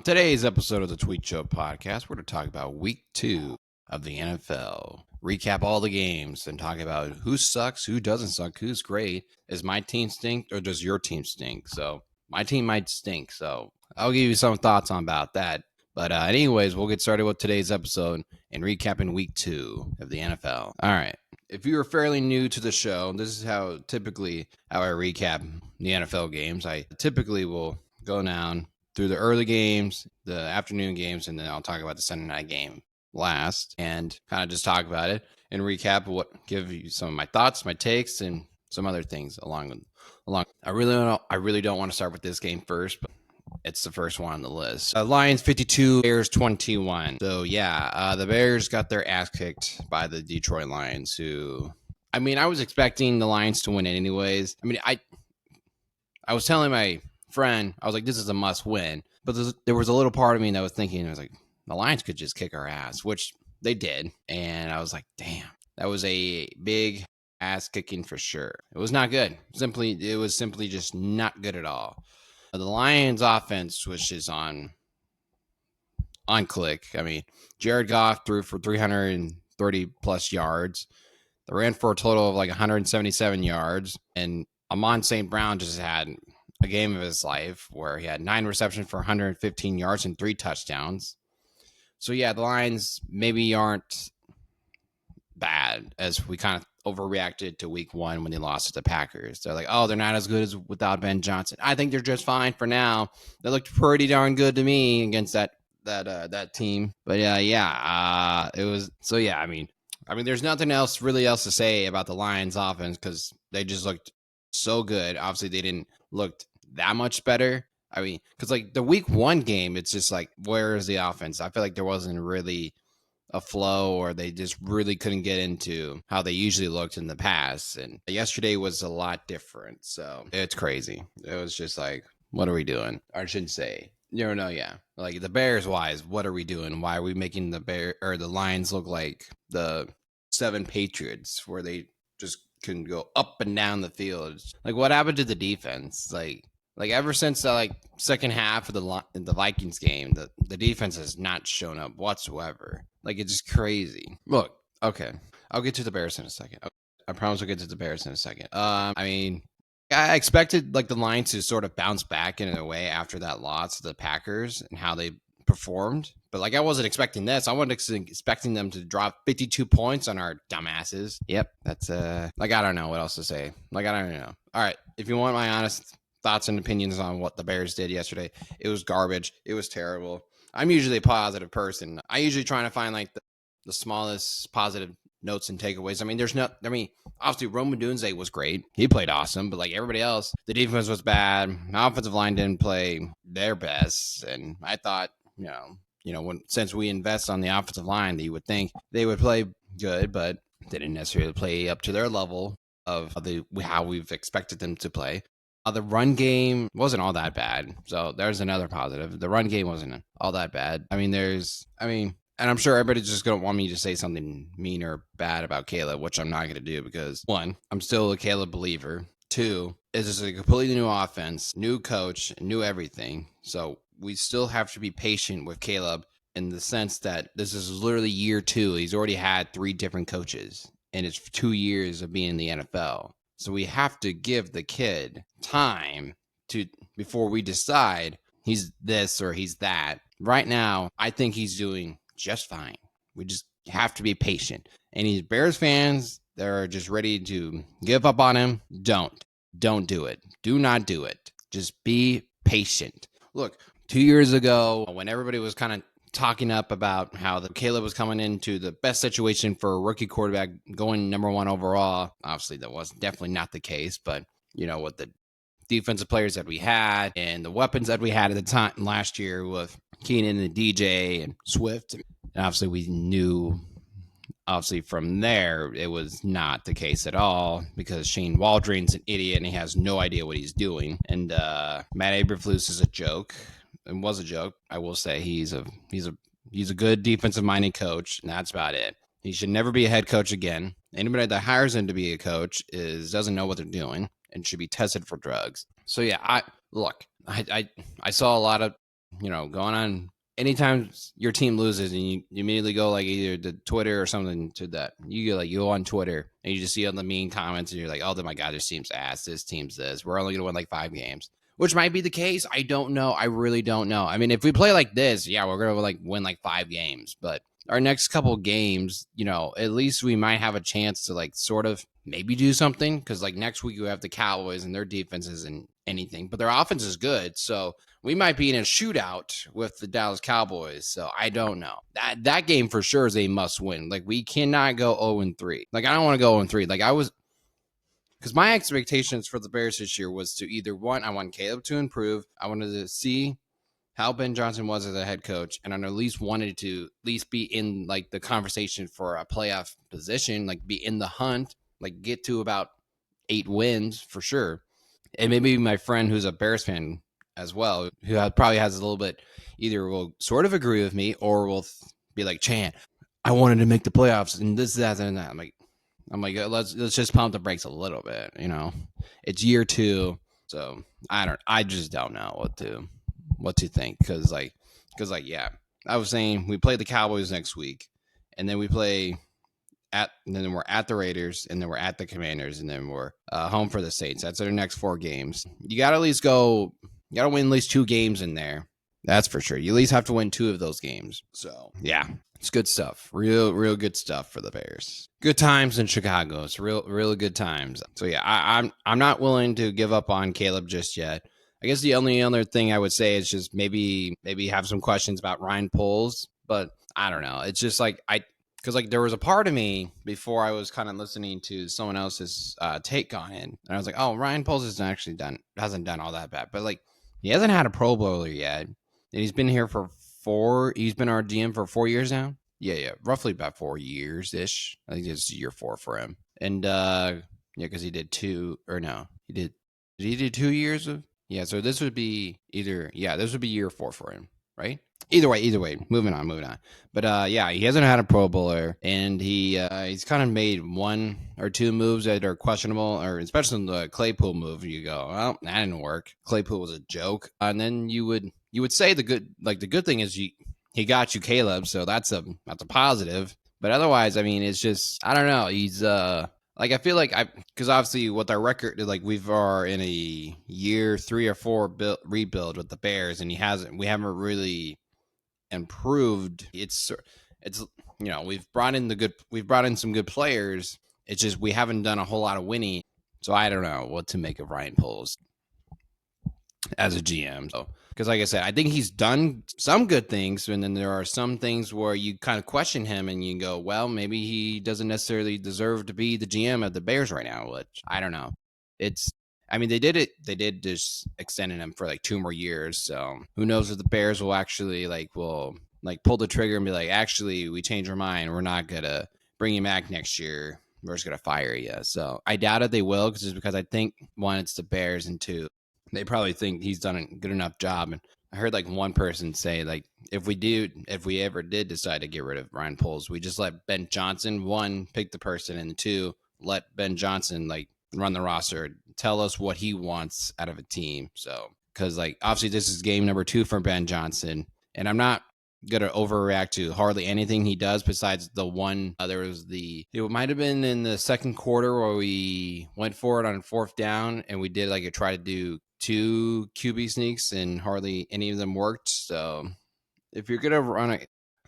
today's episode of the Tweet Show podcast, we're going to talk about week 2 of the NFL. Recap all the games and talk about who sucks, who doesn't suck, who's great. Is my team stink or does your team stink? So my team might stink. So I'll give you some thoughts on about that. But anyways, we'll get started with today's episode and recapping week 2 of the NFL. All right. If you are fairly new to the show, this is how I recap the NFL games. I typically will go down through the early games, the afternoon games, and then I'll talk about the Sunday night game last and kind of just talk about it and recap give you some of my thoughts, my takes, and some other things along. I really don't want to start with this game first, but it's the first one on the list. Lions 52, Bears 21. So yeah, the Bears got their ass kicked by the Detroit Lions, who, I was expecting the Lions to win it anyways. I was telling my friend, I was like, this is a must win. But there was a little part of me that was thinking, I was like, the Lions could just kick our ass, which they did. And I was like, damn, that was a big ass kicking for sure. It was not good. It was simply just not good at all. The Lions offense was just on click. Jared Goff threw for 330 plus yards. They ran for a total of like 177 yards. And Amon St. Brown just had a game of his life where he had 9 receptions for 115 yards and 3 touchdowns. So yeah, the Lions maybe aren't bad as we kind of overreacted to week 1 when they lost to the Packers. They're like, oh, they're not as good as without Ben Johnson. I think they're just fine for now. They looked pretty darn good to me against that team. But it was. So yeah, there's nothing else to say about the Lions offense because they just looked so good. Obviously, they didn't look that much better. Because like the week 1 game, it's just like, where is the offense? I feel like there wasn't really a flow, or they just really couldn't get into how they usually looked in the past. And yesterday was a lot different. So it's crazy. It was just like, what are we doing? Or I shouldn't say. Yeah. Like the Bears wise, what are we doing? Why are we making the Lions look like the 7 Patriots where they just can go up and down the field? Like, what happened to the defense? Like ever since the second half of the Vikings game, the defense has not shown up whatsoever. Like, it's just crazy. Look, okay, I'll get to the Bears in a second. I promise I'll get to the Bears in a second. I expected like the Lions to sort of bounce back in a way after that loss to the Packers and how they performed, but like I wasn't expecting this. I wasn't expecting them to drop 52 points on our dumbasses. Yep, that's I don't know what else to say. I don't know. All right, if you want my honest thoughts and opinions on what the Bears did yesterday, it was garbage. It was terrible. I'm usually a positive person. I usually try to find like the smallest positive notes and takeaways. Obviously Rome Odunze was great. He played awesome, but like everybody else, the defense was bad. The offensive line didn't play their best. And I thought, since we invest on the offensive line, that you would think they would play good, but they didn't necessarily play up to their level of how we've expected them to play. The run game wasn't all that bad. So there's another positive. The run game wasn't all that bad. And I'm sure everybody's just going to want me to say something mean or bad about Caleb, which I'm not going to do because 1, I'm still a Caleb believer. 2, it's just a completely new offense, new coach, new everything. So we still have to be patient with Caleb in the sense that this is literally year 2. He's already had 3 different coaches, and it's 2 years of being in the NFL. So we have to give the kid time before we decide he's this or he's that. Right now, I think he's doing just fine. We just have to be patient. Any Bears fans that are just ready to give up on him, don't do it. Do not do it. Just be patient. Look, 2 years ago, when everybody was kind of talking up about how Caleb was coming into the best situation for a rookie quarterback going number 1 overall. Obviously, that was definitely not the case, but with the defensive players that we had and the weapons that we had at the time last year with Keenan and DJ and Swift, and obviously we knew from there it was not the case at all because Shane Waldron's an idiot and he has no idea what he's doing, and Matt Eberflus is a joke. And was a joke. I will say he's a good defensive-minded coach, and that's about it. He should never be a head coach again. Anybody that hires him to be a coach doesn't know what they're doing and should be tested for drugs. So yeah, I saw a lot of going on. Anytime your team loses and you immediately go like either to Twitter or something to that, you go on Twitter and you just see all the mean comments and you're like, oh my god, this team's ass, this team's this. We're only gonna win like 5 games, which might be the case. I don't know. I really don't know. I mean, if we play like this, yeah, we're gonna like win like 5 games, but our next couple games, at least we might have a chance to like sort of maybe do something because like next week you have the Cowboys and their defense isn't anything, but their offense is good, so we might be in a shootout with the Dallas Cowboys. So I don't know. That game for sure is a must win. Like we cannot go 0-3. Like I don't want to go 0-3. Like I was because my expectations for the Bears this year was to either one, I want Caleb to improve. I wanted to see how Ben Johnson was as a head coach, and I at least wanted to at least be in like the conversation for a playoff position, like be in the hunt, like get to about 8 wins for sure. And maybe my friend who's a Bears fan as well, who probably has a little bit, either will sort of agree with me or will be like, Chan, I wanted to make the playoffs and this, that, and that. I'm like, let's just pump the brakes a little bit. It's year 2, so I just don't know what to think because yeah, I was saying we play the Cowboys next week, and then we play and then we're at the Raiders, and then we're at the Commanders, and then we're home for the Saints. That's our next 4 games. You got to at least go. You got to win at least 2 games in there. That's for sure. You at least have to win 2 of those games. So yeah, it's good stuff. Real good stuff for the Bears. Good times in Chicago. It's real good times. So yeah, I'm not willing to give up on Caleb just yet. I guess the only other thing I would say is just maybe have some questions about Ryan Poles, but I don't know. It's just like because like there was a part of me before I was kind of listening to someone else's take on it, and I was like, oh, Ryan Poles hasn't done all that bad, but like he hasn't had a Pro Bowler yet, and he's been here for 4. He's been our GM for 4 years now. Yeah, roughly about 4 years ish. I think it's year 4 for him, and yeah, because he did 2 or no, he did. Did he do 2 years of? Yeah, so this would be this would be year 4 for him, right? Either way, moving on. But yeah, he hasn't had a Pro Bowler, and he's kind of made 1 or 2 moves that are questionable, or especially the Claypool move. You go, well, that didn't work. Claypool was a joke, and then you would say the good thing is he got you Caleb, so that's a positive. But otherwise, I mean, it's just I don't know. He's like I feel like because obviously with our record, like we are in a year 3 or 4 rebuild with the Bears, and we haven't really improved. It's we've brought in some good players. It's just we haven't done a whole lot of winning. So I don't know what to make of Ryan Poles as a GM. So because like I said, I think he's done some good things, and then there are some things where you kind of question him and you go, well, maybe he doesn't necessarily deserve to be the GM of the Bears right now, which I don't know. I mean, they did just extending him for like 2 more years. So who knows if the Bears will actually will pull the trigger and be like, actually, we changed our mind. We're not going to bring you back next year. We're just going to fire you. So I doubt it they will because I think, 1, it's the Bears, and 2, they probably think he's done a good enough job. And I heard one person say if we ever did decide to get rid of Ryan Poles, we just let Ben Johnson, 1, pick the person, and 2, let Ben Johnson run the roster, tell us what he wants out of a team. So because obviously this is game number 2 for Ben Johnson, and I'm not gonna overreact to hardly anything he does besides the one. There was it might have been in the second quarter where we went for it on 4th down, and we did try to do 2 QB sneaks, and hardly any of them worked. So if you're gonna run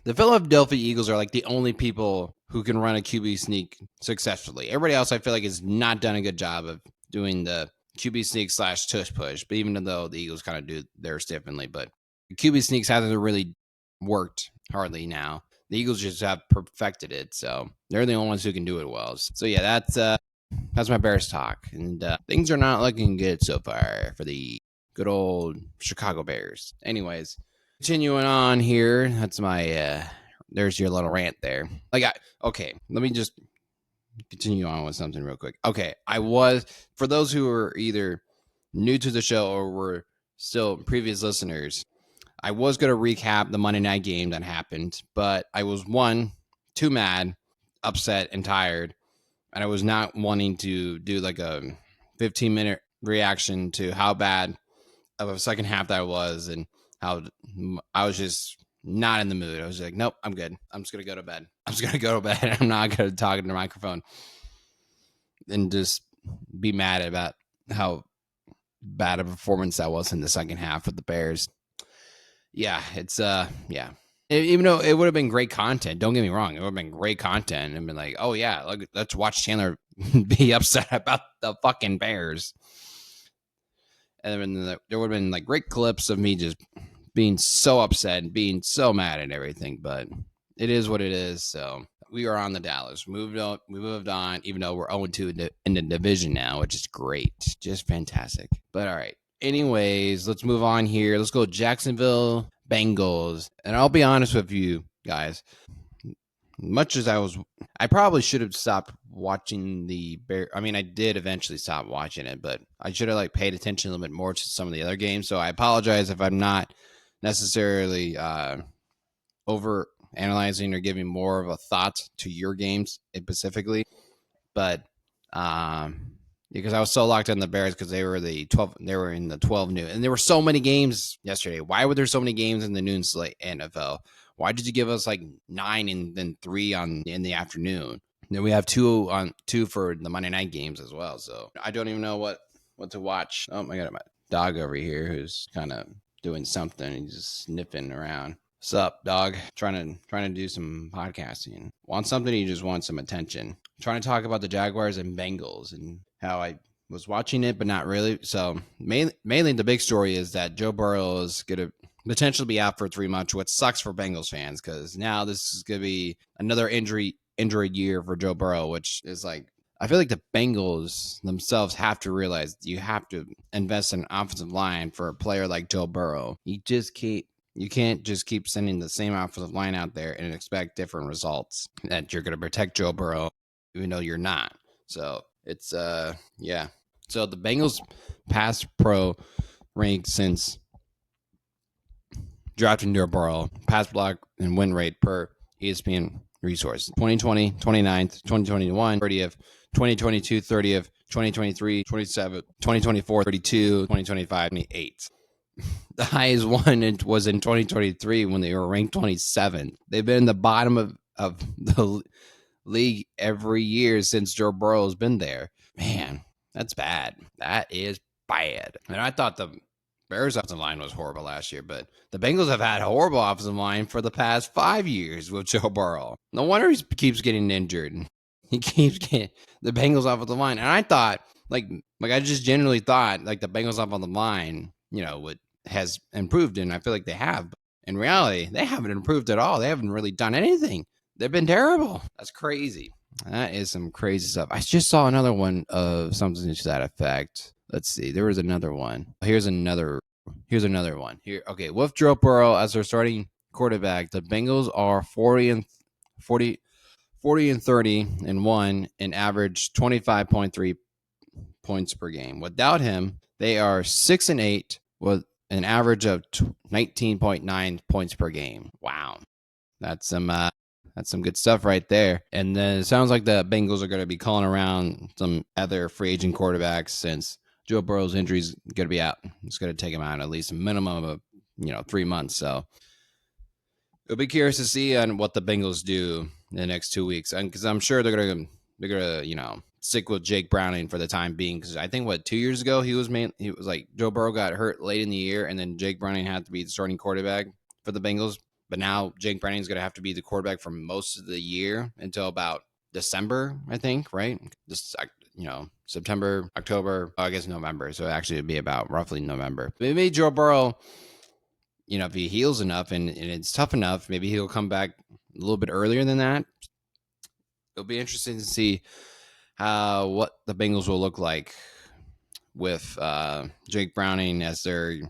the Philadelphia Eagles are the only people who can run a QB sneak successfully. Everybody else, I feel has not done a good job of doing the QB sneak / tush push. But even though the Eagles kind of do theirs differently, but QB sneaks hasn't really worked hardly now. The Eagles just have perfected it, so they're the only ones who can do it well. So yeah, that's my Bears talk, and things are not looking good so far for the good old Chicago Bears. Anyways, continuing on here, that's my there's your little rant there. Okay, let me just continue on with something real quick. Okay, for those who are either new to the show or were still previous listeners, I was going to recap the Monday night game that happened, but I was too mad, upset, and tired, and I was not wanting to do a 15-minute reaction to how bad of a second half that was, and how I was just not in the mood. I was like, nope, I'm good. I'm just gonna go to bed. I'm just gonna go to bed. I'm not gonna talk into the microphone and just be mad about how bad a performance that was in the second half with the Bears. Yeah, it's yeah. Even though it would have been great content, don't get me wrong, it would have been great content and been like, oh yeah, let's watch Chanler be upset about the fucking Bears. And then there would have been like great clips of me just being so upset and being so mad at everything. But it is what it is. So we are on the Dallas. We moved on, even though we're 0-2 in the division now, which is great. Just fantastic. But all right. Anyways, let's move on here. Let's go Jacksonville Bengals. And I'll be honest with you guys. Much as I probably should have stopped watching the Bear. I mean, I did eventually stop watching it, but I should have like paid attention a little bit more to some of the other games. So I apologize if I'm not necessarily over analyzing or giving more of a thought to your games specifically. But because I was so locked on the Bears because they were in the 12 noon, and there were so many games yesterday. Why were there so many games in the noon slate NFL? Why did you give us like 9 and then 3 in the afternoon? Then we have two for the Monday night games as well. So I don't even know what to watch. Oh my god, my dog over here who's kind of doing something. He's just sniffing around. What's up, dog? Trying to do some podcasting. Want something? You just want some attention. Trying to talk about the Jaguars and Bengals and how I was watching it, but not really. So mainly the big story is that Joe Burrow is gonna potentially be out for 3 months, which sucks for Bengals fans because now this is gonna be another injury year for Joe Burrow, which is like, I feel like the Bengals themselves have to realize you have to invest in an offensive line for a player like Joe Burrow. You can't just keep sending the same offensive line out there and expect different results, that you're going to protect Joe Burrow, even though you're not. So it's, yeah. So the Bengals pass pro rank since drafting Joe Burrow, pass block and win rate per ESPN resource. 2020, 29th, 2021, 30th, 2022, 30th, 2023, 27th, 2024, 32, 2025, 28th. The highest one was in 2023 when they were ranked 27th. They've been in the bottom of the league every year since Joe Burrow has been there. Man, that's bad. That is bad. And I thought the Bears' offensive line was horrible last year, but the Bengals have had horrible offensive line for the past 5 years with Joe Burrow. No wonder he keeps getting injured. He keeps getting the Bengals offensive line. And I thought, like I just generally thought, like the Bengals offensive line, has improved, and I feel like they have. But in reality, they haven't improved at all. They haven't really done anything. They've been terrible. That's crazy. That is some crazy stuff. I just saw another one of something to that effect. Let's see. There was another one. Here's another one. Here, okay. With Joe Burrow as their starting quarterback, the Bengals are 40 and 30-1 and average 25.3 points per game. Without him, they are 6 and 8 with an average of 19.9 points per game. Wow. That's some good stuff right there. And then it sounds like the Bengals are going to be calling around some other free agent quarterbacks since Joe Burrow's injury is going to be out. It's going to take him out at least a minimum of 3 months. So it'll be curious to see on what the Bengals do in the next 2 weeks, because I'm sure they're gonna stick with Jake Browning for the time being. Because I think 2 years ago he was like Joe Burrow got hurt late in the year, and then Jake Browning had to be the starting quarterback for the Bengals. But now Jake Browning is going to have to be the quarterback for most of the year until about December, I think, right? Just September, October, I guess November. So actually it'd be about roughly November. Maybe Joe Burrow, if he heals enough and it's tough enough, maybe he'll come back a little bit earlier than that. It'll be interesting to see what the Bengals will look like with Jake Browning as their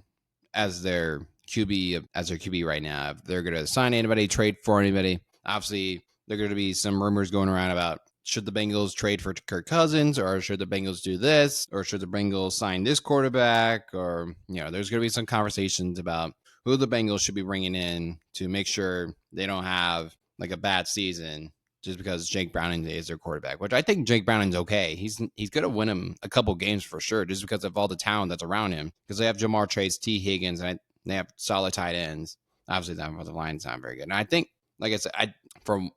QB right now. If they're going to sign anybody, trade for anybody. Obviously, there are going to be some rumors going around about, should the Bengals trade for Kirk Cousins, or should the Bengals do this, or should the Bengals sign this quarterback, or there's going to be some conversations about who the Bengals should be bringing in to make sure they don't have like a bad season just because Jake Browning is their quarterback, which I think Jake Browning's okay. He's going to win him a couple games for sure, just because of all the talent that's around him, because they have Jamar Chase, T. Higgins, and They have solid tight ends. Obviously, the offensive line's not very good. And I think, like I said, from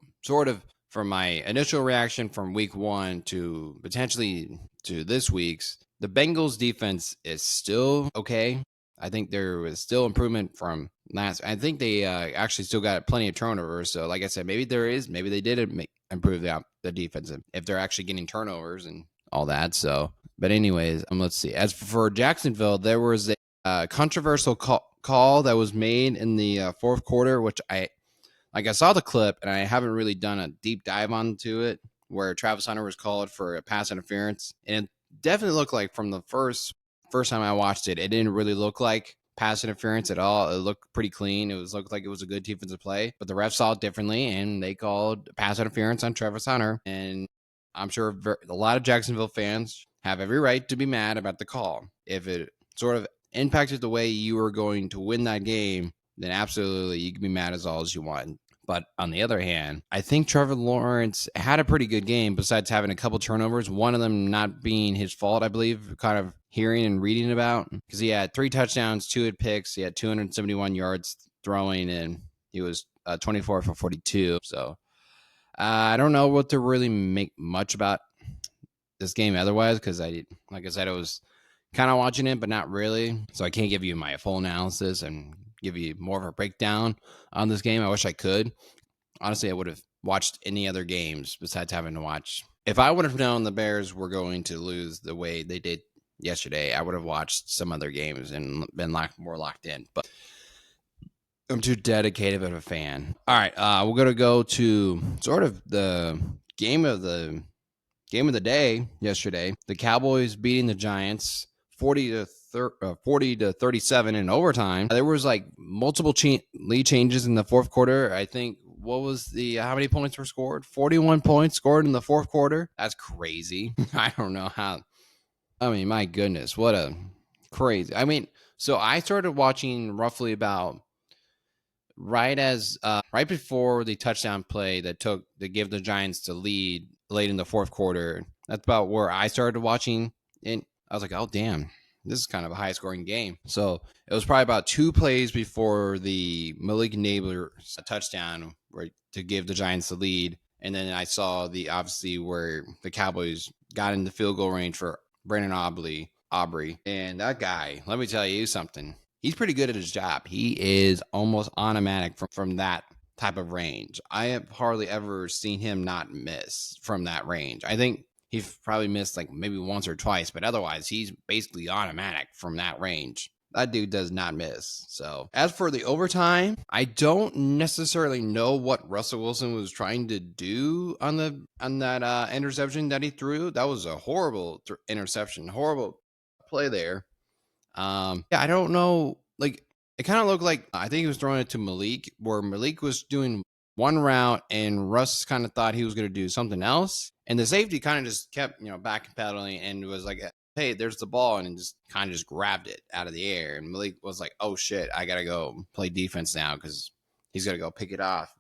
my initial reaction from week 1 to potentially to this week's, the Bengals defense is still okay. I think there was still improvement from last. I think they actually still got plenty of turnovers. So, like I said, maybe they did improve the defense if they're actually getting turnovers and all that. So, but anyways, let's see. As for Jacksonville, there was a controversial call that was made in the fourth quarter, which I saw the clip and I haven't really done a deep dive onto it, where Travis Hunter was called for a pass interference, and it definitely looked like from the first time I watched it, it didn't really look like pass interference at all. It looked pretty clean. Looked like it was a good defensive play, but the refs saw it differently and they called pass interference on Travis Hunter. And I'm sure a lot of Jacksonville fans have every right to be mad about the call. If it sort of impacted the way you were going to win that game, then absolutely you can be mad as all as you want. But on the other hand, I think Trevor Lawrence had a pretty good game besides having a couple turnovers, one of them not being his fault, I believe, kind of hearing and reading about, because he had 3 touchdowns, 2 picks. He had 271 yards throwing, and he was 24 for 42. So I don't know what to really make much about this game otherwise, because like I said, I was kind of watching it, but not really. So I can't give you my full analysis and give you more of a breakdown on this game. I wish I could. Honestly, I would have watched any other games besides having to watch. If I would have known the Bears were going to lose the way they did yesterday, I would have watched some other games and been more locked in. But I'm too dedicated of a fan. All right, we're gonna go to sort of the game of the day yesterday. The Cowboys beating the Giants 40 to 37 in overtime. There was like multiple lead changes in the fourth quarter. I think what was how many points were scored? 41 points scored in the fourth quarter. That's crazy. I don't know how. I mean, my goodness, what a crazy. I mean, so I started watching roughly about right before the touchdown play that gave the Giants the lead late in the fourth quarter. That's about where I started watching, and I was like, oh damn, this is kind of a high scoring game. So it was probably about 2 plays before the Malik Neighbors touchdown to give the Giants the lead, and then I saw obviously where the Cowboys got in the field goal range for Brandon Aubrey, and that guy, let me tell you something. He's pretty good at his job. He is almost automatic from that type of range. I have hardly ever seen him not miss from that range. I think he's probably missed like maybe once or twice, but otherwise he's basically automatic from that range. That dude does not miss. So as for the overtime, I don't necessarily know what Russell Wilson was trying to do on that interception that he threw. That was a horrible interception, horrible play there. I don't know. Like, it kind of looked like I think he was throwing it to Malik, where Malik was doing one route and Russ kind of thought he was going to do something else. And the safety kind of just kept, backpedaling and was like, hey, there's the ball. And just kind of just grabbed it out of the air. And Malik was like, oh shit, I got to go play defense now because he's got to go pick it off.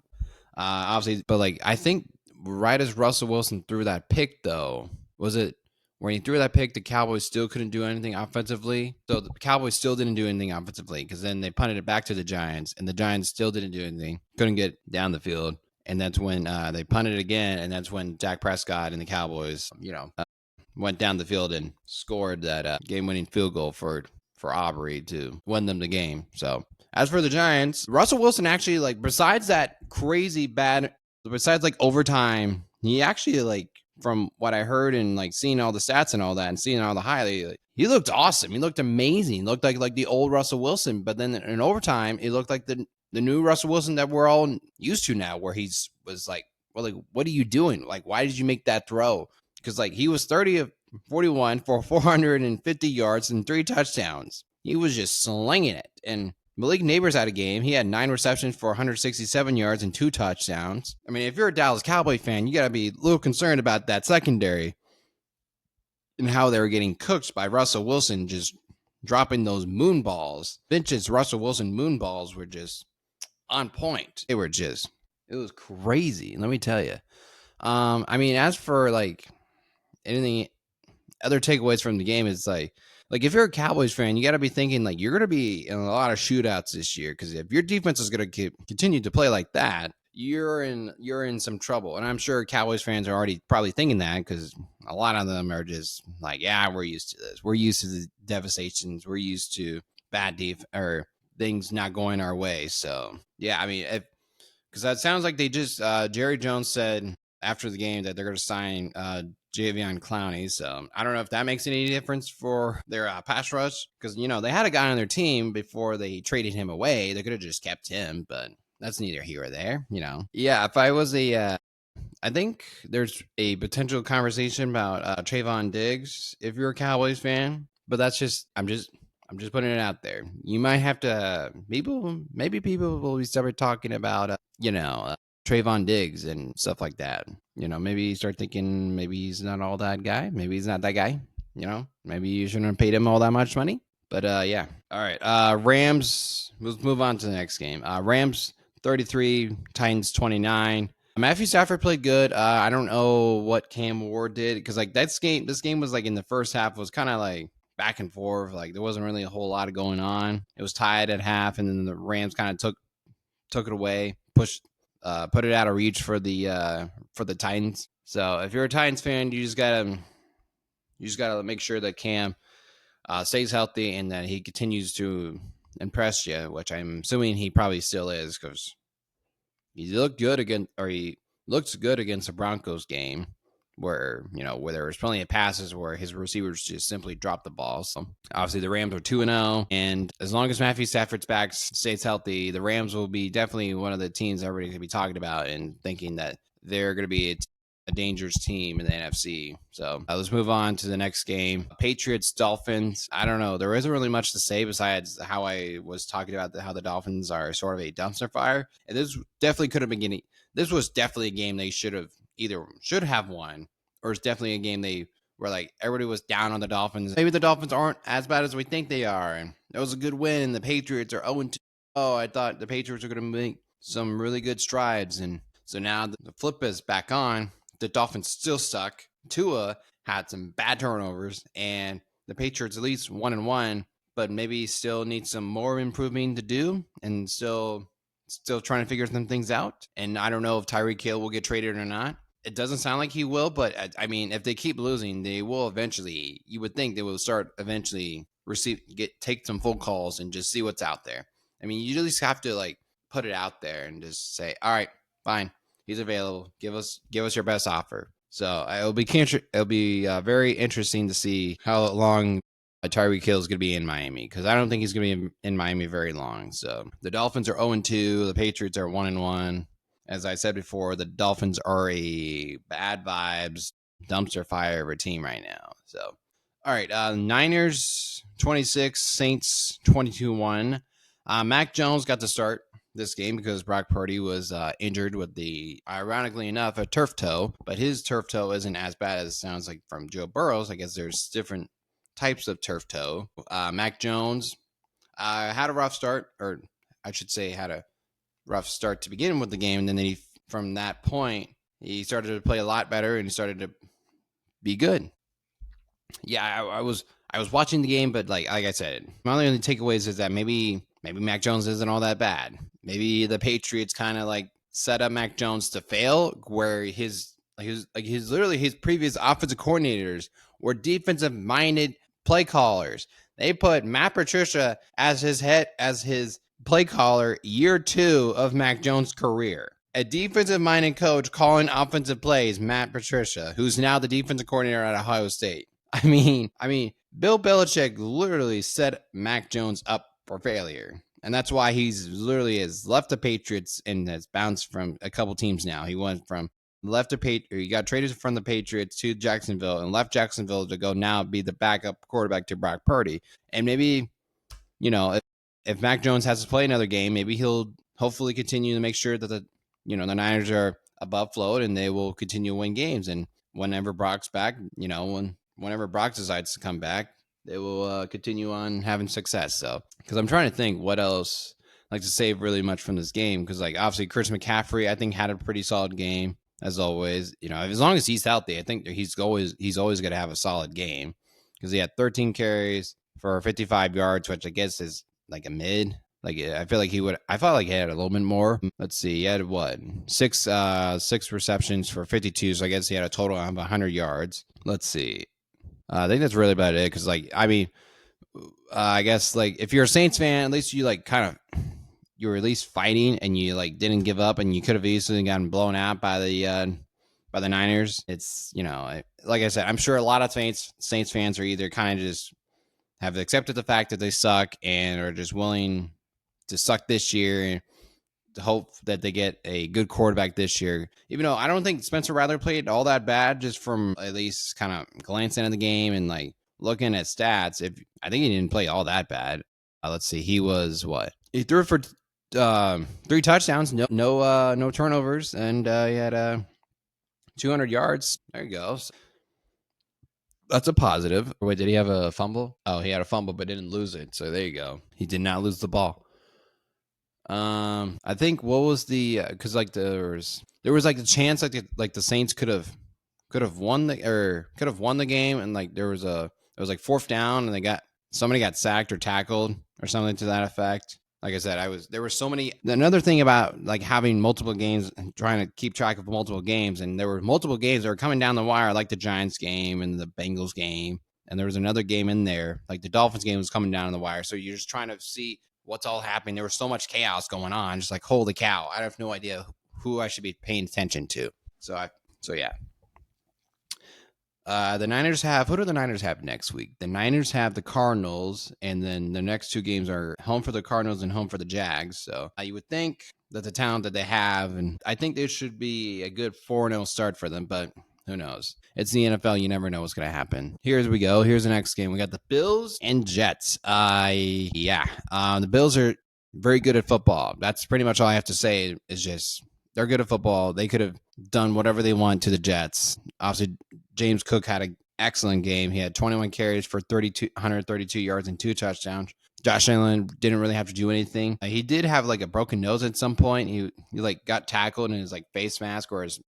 Obviously, but like, I think right as Russell Wilson threw that pick, though, was it when he threw that pick, the Cowboys still couldn't do anything offensively. So the Cowboys still didn't do anything offensively because then they punted it back to the Giants, and the Giants still didn't do anything. Couldn't get down the field. And that's when they punted again, and that's when Dak Prescott and the Cowboys, went down the field and scored that game-winning field goal for Aubrey to win them the game. So as for the Giants, Russell Wilson actually, like, besides overtime, he actually, like, from what I heard and like seeing all the stats and all that and seeing all the highlights, he looked awesome. He looked amazing. He looked like the old Russell Wilson. But then in overtime, he looked like the new Russell Wilson that we're all used to now, where was like, well, like, what are you doing? Like, why did you make that throw? Because like he was 30 of 41 for 450 yards and 3 touchdowns. He was just slinging it. And Malik Neighbors had a game. He had 9 receptions for 167 yards and 2 touchdowns. I mean, if you're a Dallas Cowboy fan, you got to be a little concerned about that secondary and how they were getting cooked by Russell Wilson just dropping those moon balls. Vince's Russell Wilson moon balls were just on point. It was crazy. Let me tell you. I mean, as for like anything, other takeaways from the game is like like if you're a Cowboys fan, you got to be thinking like you're going to be in a lot of shootouts this year because if your defense is going to continue to play like that, you're in some trouble. And I'm sure Cowboys fans are already probably thinking that because a lot of them are just like, yeah, we're used to this. We're used to the devastations. We're used to bad or things not going our way. So yeah, I mean, because that sounds like they just Jerry Jones said after the game that they're going to sign Javion Clowney. So I don't know if that makes any difference for their pass rush because they had a guy on their team before they traded him away. They could have just kept him, but that's neither here or there. Yeah, if I was I think there's a potential conversation about Trayvon Diggs if you're a Cowboys fan, but I'm just putting it out there. You might have to maybe people will be start talking about Trayvon Diggs and stuff like that. Maybe start thinking maybe he's not all that guy. Maybe he's not that guy. Maybe you shouldn't have paid him all that much money. But yeah. All right. Rams. Let's move on to the next game. Rams 33, Titans 29. Matthew Stafford played good. I don't know what Cam Ward did because like this game was like in the first half was kind of like back and forth. Like there wasn't really a whole lot of going on. It was tied at half, and then the Rams kind of took it away, put it out of reach for the Titans. So if you're a Titans fan, you just gotta make sure that Cam stays healthy and that he continues to impress you, which I'm assuming he probably still is because he looked good he looks good against the Broncos game where there was plenty of passes where his receivers just simply dropped the ball. So obviously the Rams are 2-0, and as long as Matthew Stafford's back stays healthy, the Rams will be definitely one of the teams everybody's going to be talking about and thinking that they're going to be a dangerous team in the NFC. So let's move on to the next game. Patriots, Dolphins. I don't know. There isn't really much to say besides how I was talking about how the Dolphins are sort of a dumpster fire. And this definitely could have been this was definitely a game they should have won, or it's definitely a game they were like everybody was down on the Dolphins. Maybe the Dolphins aren't as bad as we think they are. And it was a good win. The Patriots are 0-2. Oh, I thought the Patriots were going to make some really good strides. And so now the flip is back on. The Dolphins still suck. Tua had some bad turnovers, and the Patriots at least 1-1, but maybe still need some more improving to do, and still trying to figure some things out. And I don't know if Tyreek Hill will get traded or not. It doesn't sound like he will, but I mean, if they keep losing, they will eventually. You would think they will start eventually take some phone calls and just see what's out there. I mean, you just have to like put it out there and just say, all right, fine. He's available. Give us your best offer. So it'll be very interesting to see how long Tyreek Hill is going to be in Miami because I don't think he's going to be in Miami very long. So the Dolphins are 0-2. The Patriots are 1-1. As I said before, the Dolphins are a bad vibes dumpster fire of a team right now. So all right, Niners 26, Saints 22-1. Mac Jones got to start this game because Brock Purdy was injured with ironically enough, a turf toe, but his turf toe isn't as bad as it sounds like from Joe Burrow's. I guess there's different types of turf toe. Mac Jones had a rough start, or I should say had a rough start to begin with the game, and then from that point, he started to play a lot better and he started to be good. Yeah, I was watching the game, but like I said, my only takeaways is that maybe Mac Jones isn't all that bad. Maybe the Patriots kind of like set up Mac Jones to fail, where his previous offensive coordinators were defensive minded play callers. They put Matt Patricia as his play caller year 2 of Mac Jones' career. A defensive minded coach calling offensive plays, Matt Patricia, who's now the defensive coordinator at Ohio State. I mean, Bill Belichick literally set Mac Jones up for failure. And that's why he's literally has left the Patriots and has bounced from a couple teams now. He went from he got traded from the Patriots to Jacksonville and left Jacksonville to go now be the backup quarterback to Brock Purdy. And maybe, if Mac Jones has to play another game, maybe he'll hopefully continue to make sure that the Niners are above float and they will continue to win games. And whenever Brock's back, whenever Brock decides to come back, they will continue on having success. So, because I'm trying to think what else like to save really much from this game, because like obviously Chris McCaffrey I think had a pretty solid game as always. As long as he's healthy, I think he's always going to have a solid game because he had 13 carries, for 55 yards, which I guess is like a mid. Like I feel like I felt like he had a little bit more. Let's see, he had what, six receptions for 52. So I guess he had a total of 100 yards. Let's see. I think that's really about it. Because I guess like if you're a Saints fan, at least you like kind of you were at least fighting and you like didn't give up, and you could have easily gotten blown out by the Niners. It's like I said, I'm sure a lot of Saints fans are either kind of just have accepted the fact that they suck and are just willing to suck this year and to hope that they get a good quarterback this year. Even though I don't think Spencer Rattler played all that bad, just from at least kind of glancing at the game and like looking at stats. I think he didn't play all that bad. Let's see, he was what? He threw for 3 touchdowns, no turnovers, and he had 200 yards. There you go. That's a positive. Wait, did he have a fumble? Oh, he had a fumble, but didn't lose it. So there you go. He did not lose the ball. I think what was the because like there was like the chance like the Saints could have won the game, and like it was like 4th down and somebody got sacked or tackled or something to that effect. Like I said, there were so many. Another thing about like having multiple games and trying to keep track of multiple games, and there were multiple games that were coming down the wire, like the Giants game and the Bengals game, and there was another game in there, like the Dolphins game was coming down the wire. So you're just trying to see what's all happening. There was so much chaos going on, just like holy cow, I have no idea who I should be paying attention to. So yeah. The Niners who do the Niners have next week? The Niners have the Cardinals, and then the next 2 games are home for the Cardinals and home for the Jags. So you would think that the talent that they have, and I think this should be a good 4-0 start for them, but who knows? It's the NFL. You never know what's going to happen. Here we go. Here's the next game. We got the Bills and Jets. The Bills are very good at football. That's pretty much all I have to say is just they're good at football. They could have done whatever they want to the Jets. Obviously, James Cook had an excellent game. He had 21 carries for 132 yards and 2 touchdowns. Josh Allen didn't really have to do anything. He did have like a broken nose at some point. He like got tackled and his like face mask or his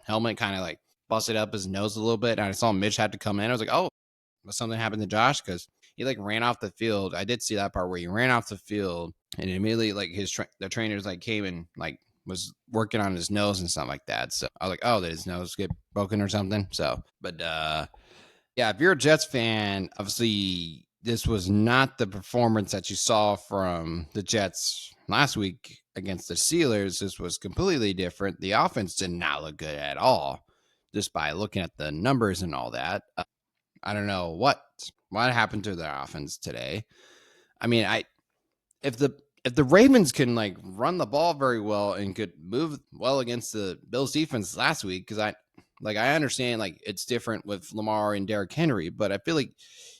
helmet kind of like busted up his nose a little bit. And I saw Mitch had to come in. I was like, oh, something happened to Josh? Because he like ran off the field. I did see that part where he ran off the field and immediately like the trainers like came and like was working on his nose and stuff like that. So I was like, oh, did his nose get broken or something? So, but yeah, if you're a Jets fan, obviously this was not the performance that you saw from the Jets last week against the Steelers. This was completely different. The offense did not look good at all, just by looking at the numbers and all that. I don't know what happened to their offense today. I mean, if the Ravens can like run the ball very well and could move well against the Bills defense last week, because I understand like it's different with Lamar and Derrick Henry, but I feel like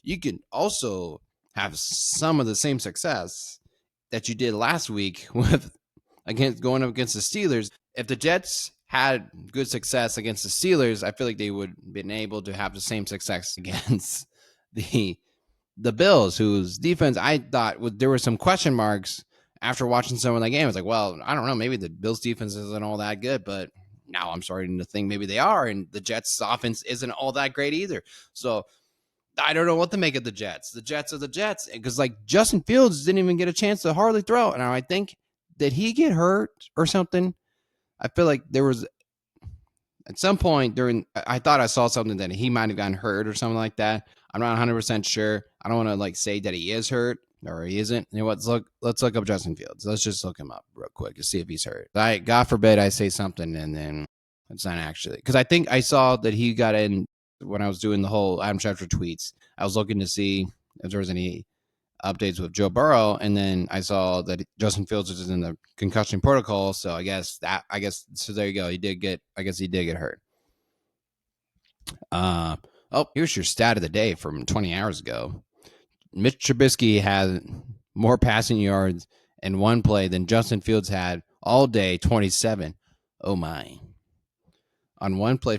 you can also have some of the same success that you did last week with going up against the Steelers. If the Jets had good success against the Steelers, I feel like they would have been able to have the same success against the Bills, whose defense I thought there were some question marks after watching some of that game. I was like, well, I don't know, maybe the Bills defense isn't all that good, but now I'm starting to think maybe they are, and the Jets offense isn't all that great either. So I don't know what to make of the Jets. The Jets are the Jets, because like Justin Fields didn't even get a chance to hardly throw. And I think, did he get hurt or something? I feel like there was at some point I thought I saw something that he might have gotten hurt or something like that. I'm not 100% sure. I don't want to like say that he is hurt or he isn't. You know what? Let's look up Justin Fields. Let's just look him up real quick to see if he's hurt. God forbid I say something and then it's not actually, because I think I saw that he got in when I was doing the whole Adam Schefter tweets. I was looking to see if there was any updates with Joe Burrow, and then I saw that Justin Fields was in the concussion protocol. So I guess so. There you go. He did get hurt. Here's your stat of the day from 20 hours ago. Mitch Trubisky had more passing yards in one play than Justin Fields had all day, 27. Oh my. On one play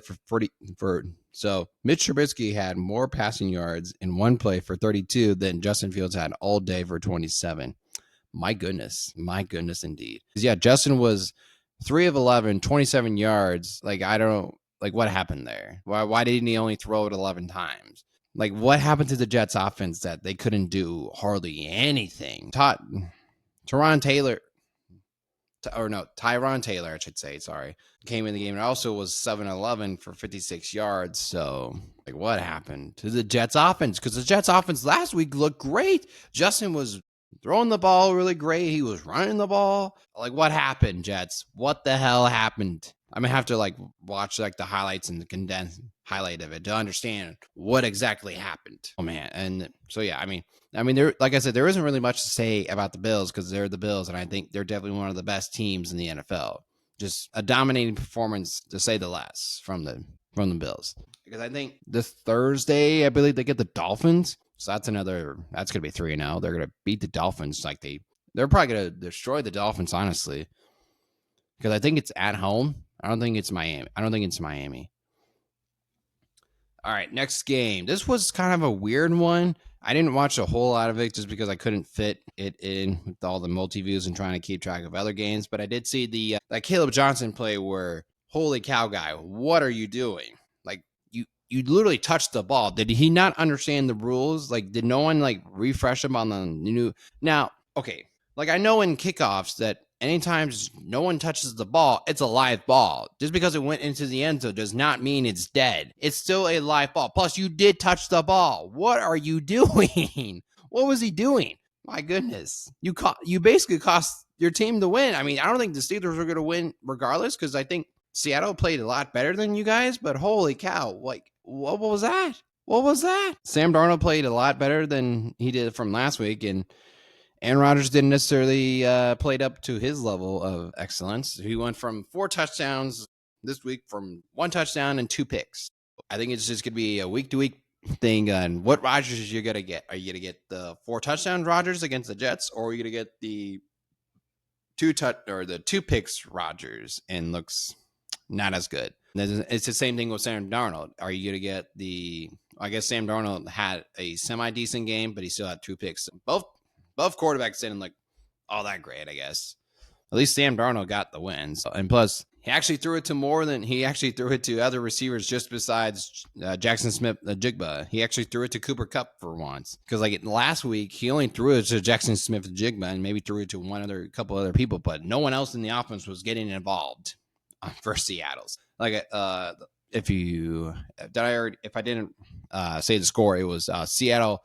so Mitch Trubisky had more passing yards in one play for 32 than Justin Fields had all day for 27. My goodness indeed. Yeah, Justin was 3 of 11, 27 yards. Like, I don't know, like what happened there? Why didn't he only throw it 11 times? Like, what happened to the Jets offense that they couldn't do hardly anything? Tyron Taylor, Tyron Taylor, I should say, sorry, came in the game and also was 7-11 for 56 yards. So, like, what happened to the Jets offense? Because the Jets offense last week looked great. Justin was throwing the ball really great. He was running the ball. Like, what happened, Jets? What the hell happened? I'm gonna have to like watch like the highlights and the condensed highlight of it to understand what exactly happened. Oh man, and so yeah, I mean, there, like I said, there isn't really much to say about the Bills because they're the Bills, and I think they're definitely one of the best teams in the NFL. Just a dominating performance, to say the less, from the Bills. Because I think this Thursday, I believe they get the Dolphins, so that's going to be 3-0. They're going to beat the Dolphins like they're probably going to destroy the Dolphins, honestly, because I think it's at home. I don't think it's Miami. All right, next game. This was kind of a weird one. I didn't watch a whole lot of it just because I couldn't fit it in with all the multi-views and trying to keep track of other games. But I did see the that Caleb Johnson play where, holy cow, guy, what are you doing? Like, you literally touched the ball. Did he not understand the rules? Like, did no one like refresh him on the new? Now, okay, like I know in kickoffs that anytime no one touches the ball, it's a live ball. Just because it went into the end zone does not mean it's dead. It's still a live ball. Plus, you did touch the ball. What are you doing? What was he doing? My goodness. You basically cost your team the win. I mean, I don't think the Steelers are going to win regardless because I think Seattle played a lot better than you guys, but holy cow, like, what was that? What was that? Sam Darnold played a lot better than he did from last week, and Aaron Rodgers didn't necessarily played up to his level of excellence. He went from 4 touchdowns this week from 1 touchdown and 2 picks. I think it's just going to be a week-to-week thing on what Rodgers you're going to get. Are you going to get the 4 touchdown Rodgers against the Jets, or are you going to get the 2 picks Rodgers and looks not as good? It's the same thing with Sam Darnold. Are you going to get I guess Sam Darnold had a semi-decent game, but he still had 2 picks. Both quarterbacks didn't look all that great, I guess. At least Sam Darnold got the win. So, and plus, he actually threw it to other receivers just besides Jackson Smith-Njigba. He actually threw it to Cooper Kupp for once. Because like last week, he only threw it to Jackson Smith-Njigba and maybe threw it to couple other people, but no one else in the offense was getting involved for Seattle's. Like if I didn't say the score, it was Seattle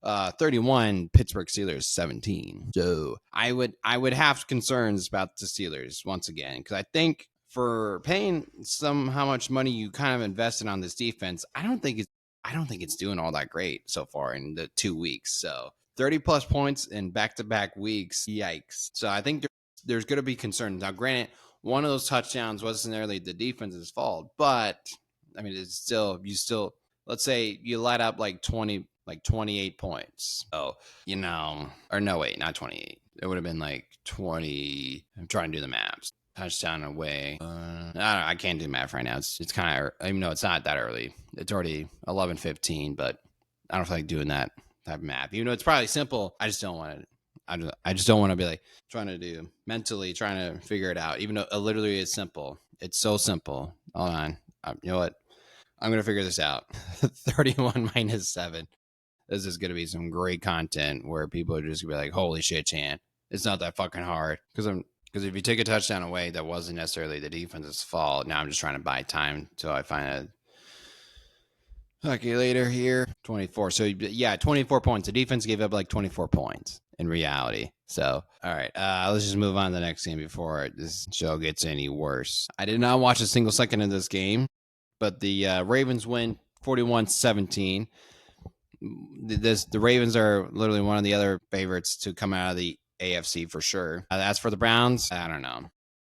31, Pittsburgh Steelers 17. So I would have concerns about the Steelers once again, because I think for paying how much money you kind of invested on this defense, I don't think it's doing all that great so far in the 2 weeks. So 30 plus points in back-to-back weeks. Yikes. So I think there's going to be concerns. Now, granted, one of those touchdowns wasn't necessarily the defense's fault, but I mean, it's still, let's say you light up like 28 points. So, or no, wait, not 28. It would have been like 20. I'm trying to do the math. Touchdown away. I can't do math right now. It's kind of, even though it's not that early. It's already 11:15, but I don't feel like doing that type of math. Even though it's probably simple, I just don't want to. I just don't want to be like trying to figure it out. Even though it literally is simple. It's so simple. Hold on. You know what? I'm going to figure this out. 31 minus 7. This is going to be some great content where people are just going to be like, holy shit, Chan. It's not that fucking hard. Because if you take a touchdown away, that wasn't necessarily the defense's fault. Now I'm just trying to buy time till I find a calculator here. 24. So, yeah, 24 points. The defense gave up like 24 points in reality. So, all right, let's just move on to the next game before this show gets any worse. I did not watch a single second of this game, but the Ravens win 41-17. The Ravens are literally one of the other favorites to come out of the AFC for sure. As for the Browns, I don't know.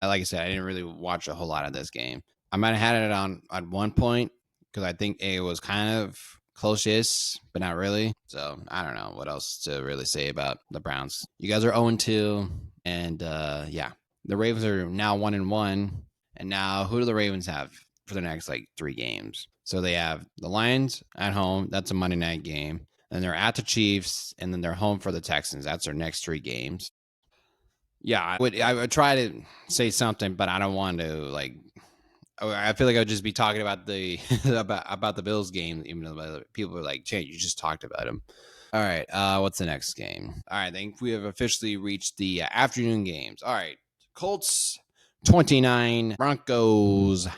Like I said, I didn't really watch a whole lot of this game. I might have had it on at one point because I think it was kind of close-ish, but not really. So I don't know what else to really say about the Browns. You guys are 0-2, and yeah, the Ravens are now 1-1. And now who do the Ravens have for the next like 3 games? So they have the Lions at home. That's a Monday night game. And they're at the Chiefs, and then they're home for the Texans. That's their next 3 games. Yeah, I would try to say something, but I don't want to like I feel like I would just be talking about the about the Bills game, even though people are like, "Jay, you just talked about him." All right, what's the next game? All right, I think we have officially reached the afternoon games. All right, Colts 29, Broncos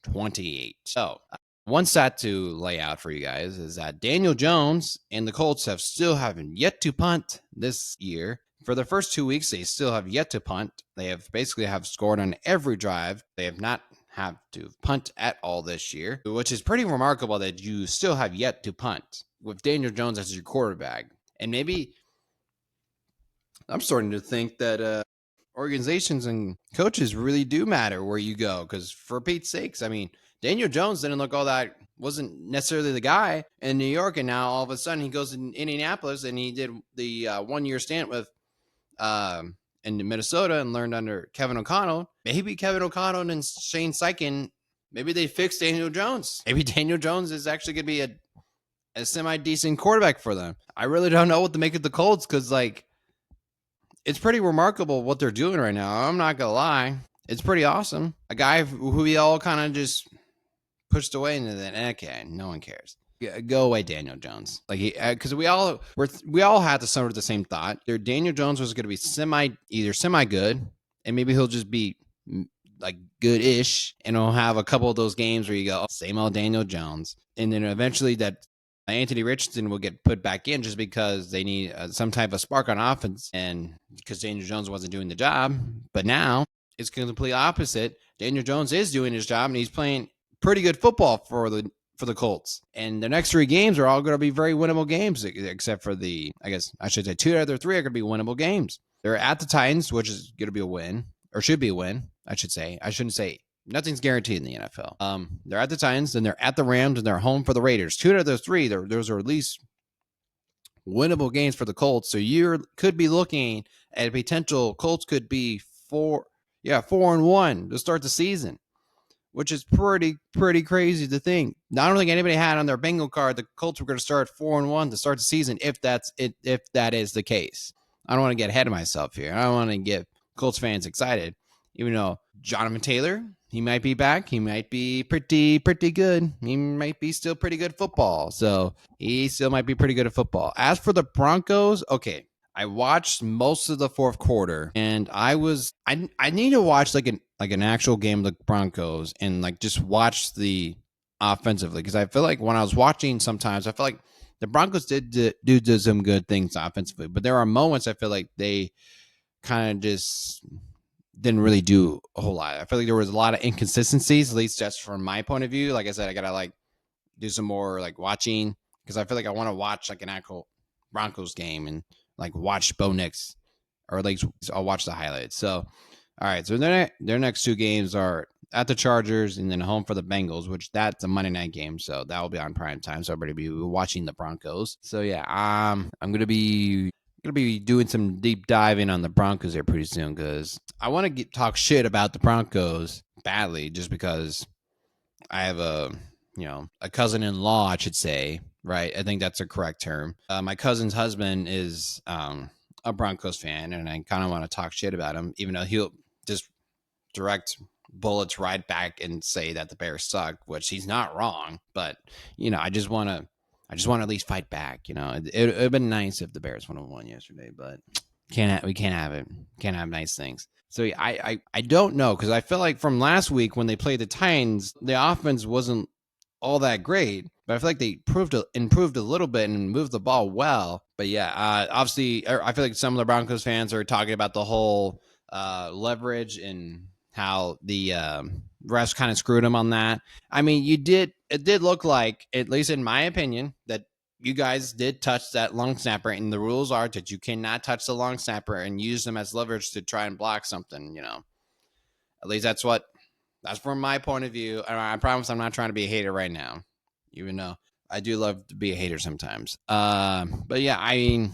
28. So, one stat to lay out for you guys is that Daniel Jones and the Colts haven't yet to punt this year. For the first 2 weeks, they still have yet to punt. They have basically have scored on every drive. They have not have to punt at all this year, which is pretty remarkable that you still have yet to punt with Daniel Jones as your quarterback. And maybe I'm starting to think that organizations and coaches really do matter where you go. Because for Pete's sakes, I mean, Daniel Jones didn't look all that, wasn't necessarily the guy in New York, and now all of a sudden he goes in Indianapolis and he did the 1 year stint with in Minnesota and learned under Kevin O'Connell. Maybe Kevin O'Connell and Shane Steichen, maybe they fixed Daniel Jones. Maybe Daniel Jones is actually going to be a semi-decent quarterback for them. I really don't know what to make of the Colts because, like, it's pretty remarkable what they're doing right now. I'm not going to lie. It's pretty awesome. A guy who we all kind of just pushed away into that. Okay, no one cares. Go away, Daniel Jones. Like, because we all had to suffer the same thought. Daniel Jones was going to be either semi good, and maybe he'll just be like good-ish, and he'll have a couple of those games where you go, oh, same old Daniel Jones, and then eventually that Anthony Richardson will get put back in just because they need some type of spark on offense, and because Daniel Jones wasn't doing the job. But now it's completely opposite. Daniel Jones is doing his job, and he's playing pretty good football for the Colts. And the next 3 games are all going to be very winnable games, except for I guess I should say 2 out of the 3 are going to be winnable games. They're at the Titans, which is going to be a win, or should be a win, I should say. I shouldn't say nothing's guaranteed in the NFL. They're at the Titans, then they're at the Rams, and they're home for the Raiders. 2 out of those 3, those are at least winnable games for the Colts. So you could be looking at a potential Colts could be 4-1 to start the season, which is pretty crazy to think. I don't think anybody had on their bingo card the Colts were going to start 4-1 to start the season. If that is the case, I don't want to get ahead of myself here. I don't want to get Colts fans excited, even though Jonathan Taylor, he might be back. He might be pretty good. He might be still pretty good at football. So he still might be pretty good at football. As for the Broncos, okay, I watched most of the fourth quarter, and I need to watch like an actual game of the Broncos and like just watch the offensively, because I feel like when I was watching, sometimes I feel like the Broncos did do some good things offensively, but there are moments I feel like they kind of just didn't really do a whole lot. I feel like there was a lot of inconsistencies, at least just from my point of view. Like I said, I gotta like do some more like watching, because I feel like I want to watch like an actual Broncos game and like watch Bo Nix, or like I'll watch the highlights. So, all right. So their next 2 games are at the Chargers and then home for the Bengals, which that's a Monday night game. So that will be on prime time. So everybody will be watching the Broncos. So yeah, I'm gonna be doing some deep diving on the Broncos here pretty soon, because I want to talk shit about the Broncos badly, just because I have a cousin-in-law, I should say, right? I think that's a correct term. My cousin's husband is a Broncos fan, and I kind of want to talk shit about him, even though he'll just direct bullets right back and say that the Bears suck, which he's not wrong. But I just want to at least fight back. It would have been nice if the Bears would have won yesterday, but we can't have it. Can't have nice things. So I don't know, because I feel like from last week when they played the Titans, the offense wasn't all that great, but I feel like they improved a little bit and moved the ball well. But yeah, obviously, I feel like some of the Broncos fans are talking about the whole leverage and how the refs kind of screwed them on that. I mean, it did look like, at least in my opinion, that you guys did touch that long snapper, and the rules are that you cannot touch the long snapper and use them as leverage to try and block something. At least that's from my point of view. I promise I'm not trying to be a hater right now, even though I do love to be a hater sometimes. But yeah, I mean,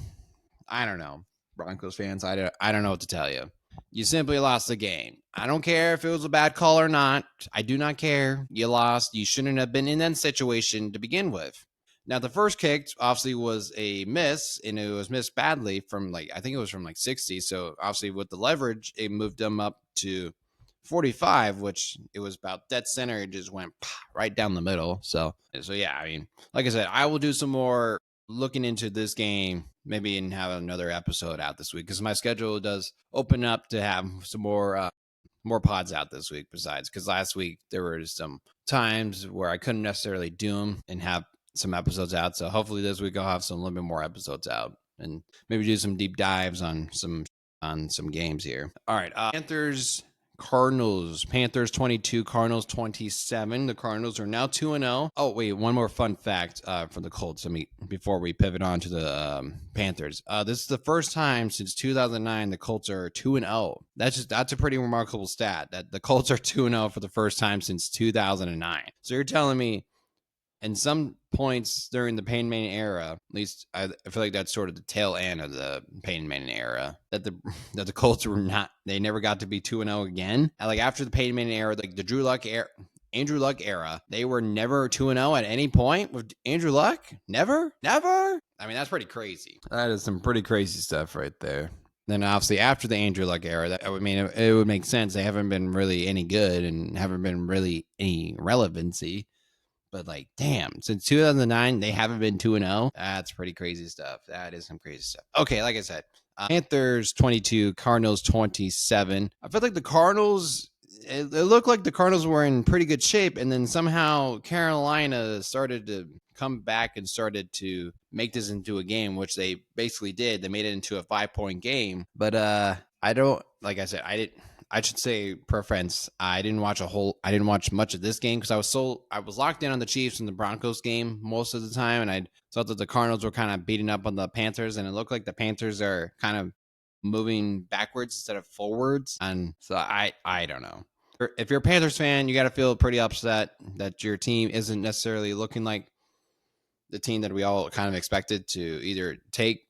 I don't know, Broncos fans. I don't know what to tell you. You simply lost the game. I don't care if it was a bad call or not. I do not care. You lost. You shouldn't have been in that situation to begin with. Now, the first kick obviously was a miss, and it was missed badly from I think it was from 60. So obviously with the leverage, it moved them up to 45, which it was about dead center. It just went right down the middle. So yeah, I mean, like I said, I will do some more looking into this game, maybe, and have another episode out this week because my schedule does open up to have some more pods out this week besides, because last week there were some times where I couldn't necessarily do them and have some episodes out. So hopefully this week I'll have some little bit more episodes out and maybe do some deep dives on some games here. All right, Panthers Cardinals. Panthers 22, Cardinals 27. The Cardinals are now 2-0. Oh, wait, one more fun fact for the Colts. I mean, before we pivot on to the Panthers. This is the first time since 2009 the Colts are 2-0. That's a pretty remarkable stat that the Colts are 2-0 for the first time since 2009. So you're telling me in some points during the Peyton Manning era, at least I feel like that's sort of the tail end of the Peyton Manning era, that the Colts were not, they never got to be 2-0 again. And like after the Peyton Manning era, like the Andrew Luck era, they were never 2-0 at any point with Andrew Luck. Never. I mean, that's pretty crazy. That is some pretty crazy stuff right there. Then obviously after the Andrew Luck era, that, I mean, it would make sense. They haven't been really any good and haven't been really any relevancy. But like, damn, since 2009, they haven't been 2-0. That's pretty crazy stuff. That is some crazy stuff. Okay, like I said, Panthers 22, Cardinals 27. I feel like the Cardinals, it looked like the Cardinals were in pretty good shape, and then somehow Carolina started to come back and started to make this into a game, which they basically did. They made it into a 5-point game. But I don't, like I said, I should say preference. I didn't watch much of this game because I was locked in on the Chiefs and the Broncos game most of the time, and I thought that the Cardinals were kind of beating up on the Panthers, and it looked like the Panthers are kind of moving backwards instead of forwards. And so I don't know. If you're a Panthers fan, you got to feel pretty upset that your team isn't necessarily looking like the team that we all kind of expected to either take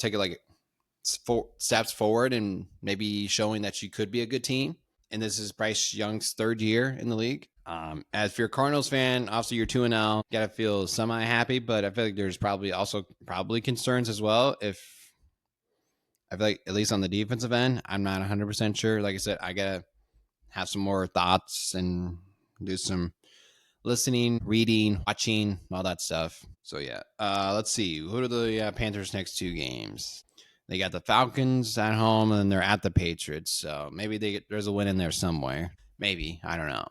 it like steps forward and maybe showing that you could be a good team. And this is Bryce Young's third year in the league. As for your Cardinals fan, obviously you're 2-0. You got to feel semi-happy, but I feel like there's probably concerns as well. If I feel like at least on the defensive end, I'm not 100% sure. Like I said, I got to have some more thoughts and do some listening, reading, watching, all that stuff. So yeah, let's see. Who are the Panthers' next two games? They got the Falcons at home, and then they're at the Patriots. So maybe there's a win in there somewhere. Maybe. I don't know.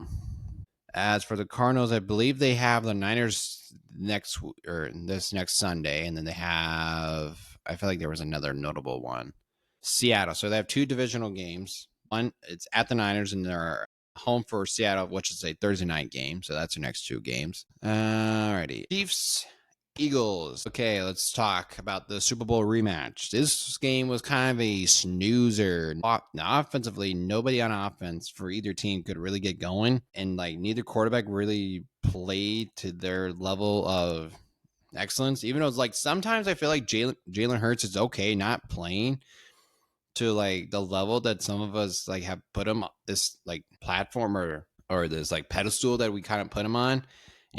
As for the Cardinals, I believe they have the Niners this next Sunday, and then they have, I feel like there was another notable one, Seattle. So they have two divisional games. One, it's at the Niners, and they're home for Seattle, which is a Thursday night game. So that's their next two games. Alrighty. Chiefs, Eagles. Okay, let's talk about the Super Bowl rematch. This game was kind of a snoozer. Offensively, nobody on offense for either team could really get going, and like neither quarterback really played to their level of excellence. Even though it's like sometimes I feel like Jalen Hurts is okay not playing to like the level that some of us like have put him this like platform or this like pedestal that we kind of put him on, and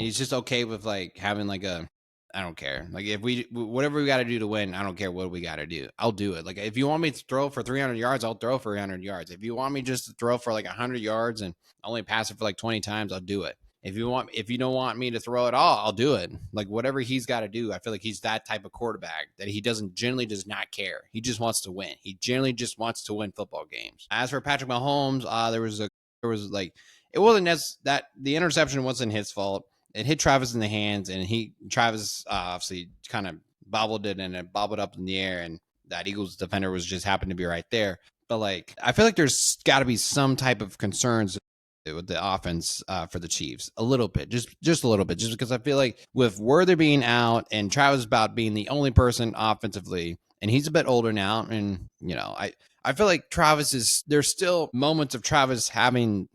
he's just okay with like having like a, I don't care. Like if whatever we got to do to win, I don't care what we got to do. I'll do it. Like if you want me to throw for 300 yards, I'll throw for 300 yards. If you want me just to throw for like 100 yards and only pass it for like 20 times, I'll do it. If you don't want me to throw at all, I'll do it. Like whatever he's got to do, I feel like he's that type of quarterback that he generally does not care. He just wants to win. He generally just wants to win football games. As for Patrick Mahomes, there was like, it wasn't that the interception wasn't his fault. It hit Travis in the hands, and Travis obviously kind of bobbled it, and it bobbled up in the air, and that Eagles defender was just happened to be right there. But like, I feel like there's got to be some type of concerns with the offense for the Chiefs a little bit, just a little bit, just because I feel like with Worthy being out and Travis about being the only person offensively, and he's a bit older now, and you know, I feel like there's still moments of Travis having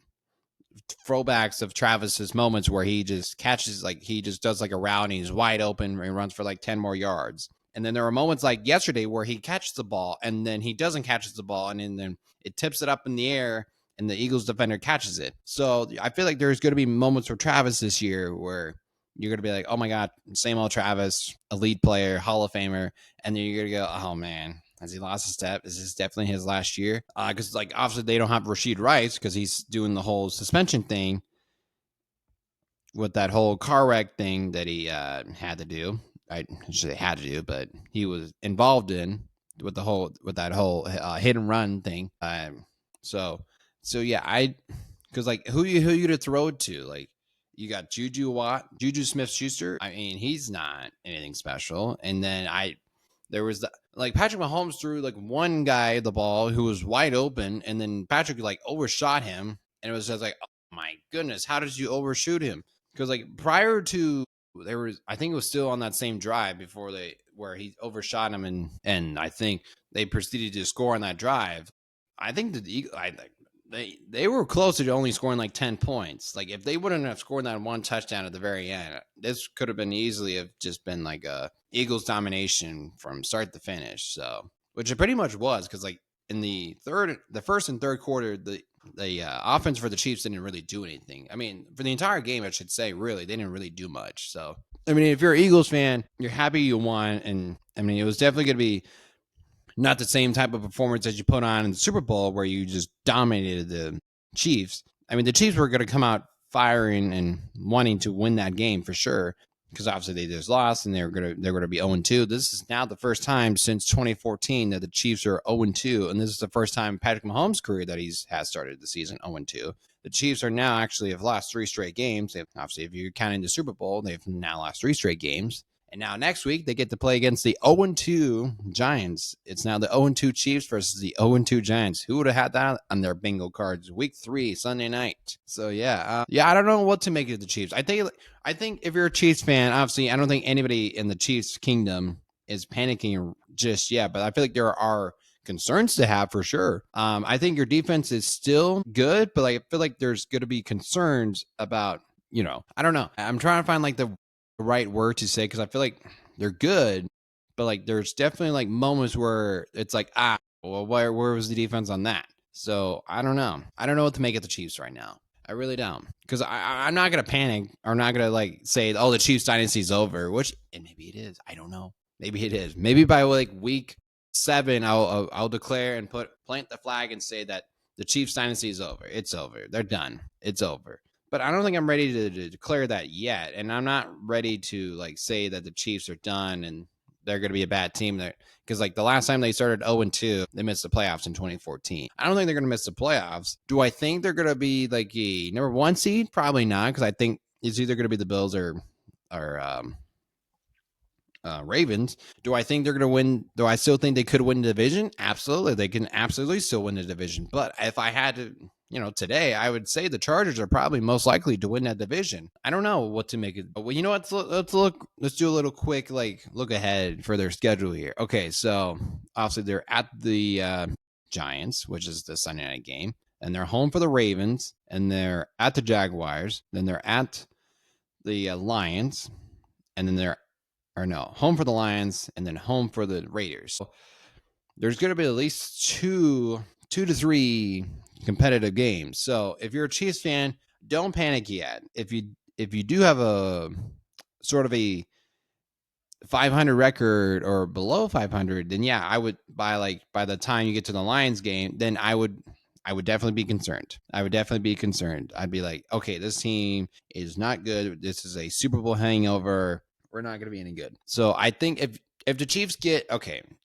throwbacks of Travis's moments where he just catches, like he just does like a route and he's wide open and runs for like 10 more yards. And then there are moments like yesterday where he catches the ball and then he doesn't catch the ball, and then it tips it up in the air and the Eagles defender catches it. So I feel like there's going to be moments for Travis this year where you're going to be like, oh my God, same old Travis, elite player, Hall of Famer. And then you're going to go, oh man, Has he lost a step? Is this definitely his last year? Because like obviously they don't have Rashid Rice because he's doing the whole suspension thing with that whole car wreck thing that he had to do. I should say had to do, but he was involved in with that whole hit and run thing. So so yeah, because like who you gonna throw it to? Like you got Juju Smith Schuster. I mean, he's not anything special. And then there was like Patrick Mahomes threw like one guy the ball who was wide open, and then Patrick like overshot him, and it was just like, oh my goodness, how did you overshoot him? Because like prior to there was, I think it was still on that same drive before where he overshot him, and I think they proceeded to score on that drive. I think they were closer to only scoring like 10 points. Like if they wouldn't have scored that one touchdown at the very end, this could have been easily have just been like a Eagles domination from start to finish. So, which it pretty much was, because like in the first and third quarter, the offense for the Chiefs didn't really do anything. I mean, for the entire game, I should say, really, they didn't really do much. So, I mean, if you're an Eagles fan, you're happy you won, and I mean, it was definitely going to be not the same type of performance as you put on in the Super Bowl where you just dominated the Chiefs. I mean, the Chiefs were going to come out firing and wanting to win that game for sure, because obviously they just lost and they're going to be 0-2. This is now the first time since 2014 that the Chiefs are 0-2, and this is the first time in Patrick Mahomes' career that he has started the season 0-2. The Chiefs are now actually have lost 3 straight games. Obviously, if you're counting the Super Bowl, they've now lost 3 straight games. And now next week, they get to play against the 0-2 Giants. It's now the 0-2 Chiefs versus the 0-2 Giants. Who would have had that on their bingo cards? Week 3, Sunday night. So, yeah. I don't know what to make of the Chiefs. I think if you're a Chiefs fan, obviously, I don't think anybody in the Chiefs kingdom is panicking just yet. But I feel like there are concerns to have for sure. I think your defense is still good, but like, I feel like there's going to be concerns about, I don't know. I'm trying to find like the right word to say, because I feel like they're good, but like there's definitely like moments where it's like, well, where was the defense on that? So I don't know what to make of the Chiefs right now. I really don't, because I'm not gonna panic or not gonna like say, oh, the Chiefs dynasty's over, which, and maybe it is. I don't know. Maybe it is. Maybe by like week 7, I'll declare and plant the flag and say that the Chiefs dynasty is over. It's over. They're done. It's over. But I don't think I'm ready to declare that yet, and I'm not ready to like say that the Chiefs are done and they're going to be a bad team there, because like the last time they started 0-2, they missed the playoffs in 2014. I don't think they're going to miss the playoffs. Do I think they're going to be like a number 1 seed? Probably not, because I think it's either going to be the Bills or Ravens. Do I think they're going to win? Do I still think they could win the division? Absolutely. They can absolutely still win the division. But if I had to, today, I would say the Chargers are probably most likely to win that division. I don't know what to make it. Well, you know what? Let's do a little quick look ahead for their schedule here. Okay, so obviously they're at the Giants, which is the Sunday night game, and they're home for the Ravens, and they're at the Jaguars, then they're at the Lions, and then home for the Lions, and then home for the Raiders. So there's going to be at least two to three competitive games. So if you're a Chiefs fan, don't panic yet. If you do have a sort of a 500 record or below 500, then yeah, I would by the time you get to the Lions game, then I would definitely be concerned. I'd be like, okay, this team is not good. This is a Super Bowl hangover. We're not going to be any good. So I think if the Chiefs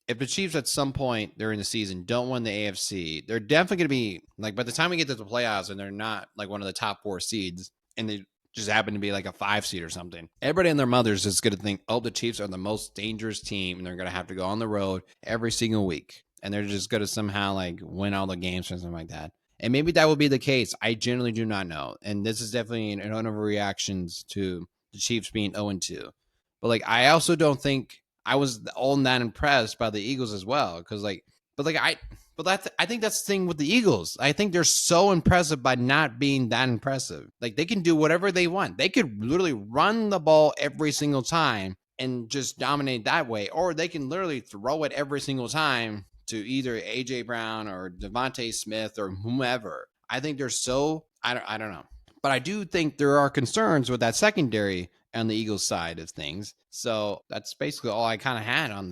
if the Chiefs at some point during the season don't win the AFC, they're definitely going to be like, by the time we get to the playoffs and they're not like one of the top 4 seeds and they just happen to be like a 5 seed or something, everybody and their mothers is going to think, oh, the Chiefs are the most dangerous team and they're going to have to go on the road every single week. And they're just going to somehow like win all the games or something like that. And maybe that will be the case. I generally do not know. And this is definitely an overreactions to the Chiefs being 0-2. But like, I also don't think I was all that impressed by the Eagles as well. Because I think that's the thing with the Eagles. I think they're so impressive by not being that impressive. Like they can do whatever they want. They could literally run the ball every single time and just dominate that way, or they can literally throw it every single time to either AJ Brown or Devontae Smith or whomever. I think they're so I don't know. But I do think there are concerns with that secondary on the Eagles side of things. So that's basically all I kind of had on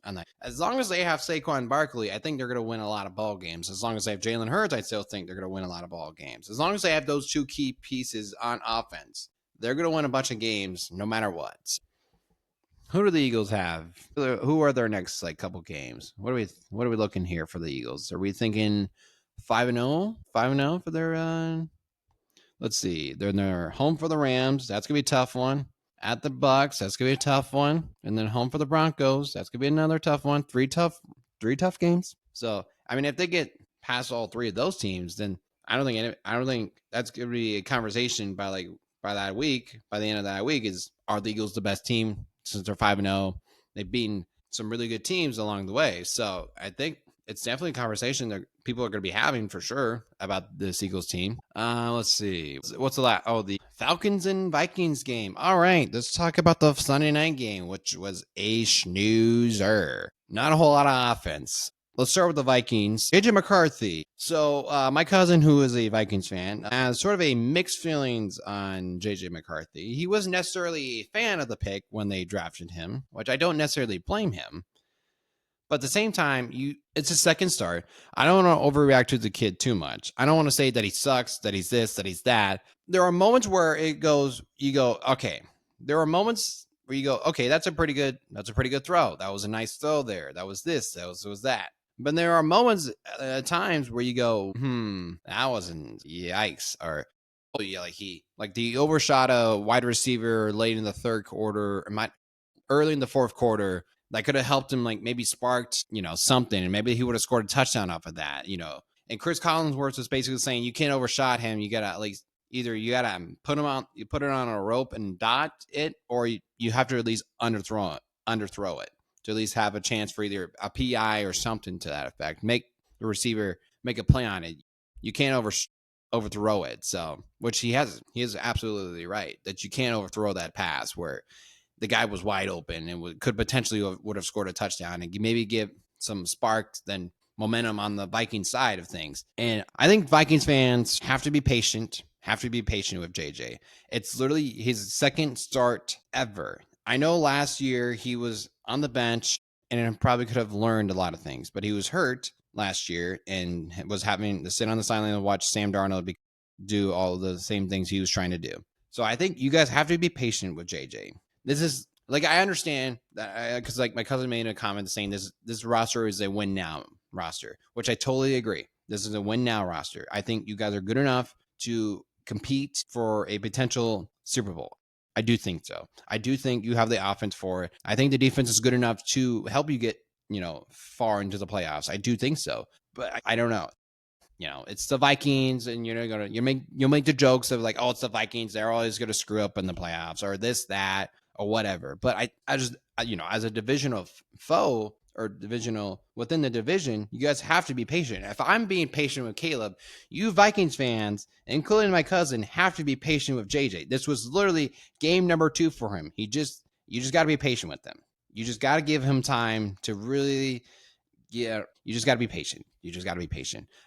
And as long as they have Saquon Barkley, I think they're going to win a lot of ball games. As long as they have Jalen Hurts, I still think they're going to win a lot of ball games. As long as they have those two key pieces on offense, they're going to win a bunch of games no matter what. Who do the Eagles have? Who are their next like couple games? What are we looking here for the Eagles? Are we thinking 5-0? 5-0 for their let's see. They're home for the Rams. That's going to be a tough one. At the Bucks, that's gonna be a tough one, and then home for the Broncos, that's gonna be another tough one. Three tough games. So I mean, if they get past all three of those teams, then I don't think that's gonna be a conversation by that week. By the end of that week, are the Eagles the best team since they're 5-0? They've beaten some really good teams along the way, so I think it's definitely a conversation that people are going to be having for sure about this Eagles team. Let's see. What's the last? Oh, the Falcons and Vikings game. All right, let's talk about the Sunday night game, which was a snoozer. Not a whole lot of offense. Let's start with the Vikings. JJ McCarthy. So my cousin, who is a Vikings fan, has sort of a mixed feelings on JJ McCarthy. He wasn't necessarily a fan of the pick when they drafted him, which I don't necessarily blame him. But at the same time, it's a second start. I don't want to overreact to the kid too much. I don't want to say that he sucks, that he's this, that he's that. There are moments where you go, okay. There are moments where you go, okay, that's a pretty good throw. That was a nice throw there. That was this, that was that. But there are moments times where you go, that wasn't yikes. Or oh yeah, like the overshot a wide receiver late in the third quarter, early in the fourth quarter that could have helped him, like maybe sparked, something, and maybe he would have scored a touchdown off of that. And Chris Collinsworth was basically saying you can't overshot him. You gotta at least either you gotta put it on a rope and dot it, or you have to at least underthrow it to at least have a chance for either a PI or something to that effect. Make the receiver make a play on it. You can't overthrow it. So, which he is absolutely right that you can't overthrow that pass where the guy was wide open and could potentially would have scored a touchdown and maybe give some spark, then momentum on the Vikings side of things. And I think Vikings fans have to be patient with JJ. It's literally his second start ever. I know last year he was on the bench and probably could have learned a lot of things, but he was hurt last year and was having to sit on the sideline and watch Sam Darnold do all the same things he was trying to do. So I think you guys have to be patient with JJ. This is like, I understand that because like my cousin made a comment saying this roster is a win now roster, which I totally agree. This is a win now roster. I think you guys are good enough to compete for a potential Super Bowl. I do think so. I do think you have the offense for it. I think the defense is good enough to help you get, far into the playoffs. I do think so. But I don't know. It's the Vikings, and you'll make the jokes of like, oh, it's the Vikings. They're always gonna screw up in the playoffs or this, that, or whatever. But I just as a divisional foe or divisional within the division, you guys have to be patient. If I'm being patient with Caleb, you Vikings fans, including my cousin, have to be patient with JJ. This was literally game number 2 for him. You just got to be patient with him. You just got to give him time to really. Yeah, you just got to be patient.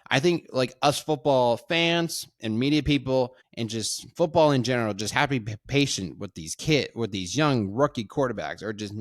I think like us football fans and media people and just football in general just have to be patient with these young rookie quarterbacks, or just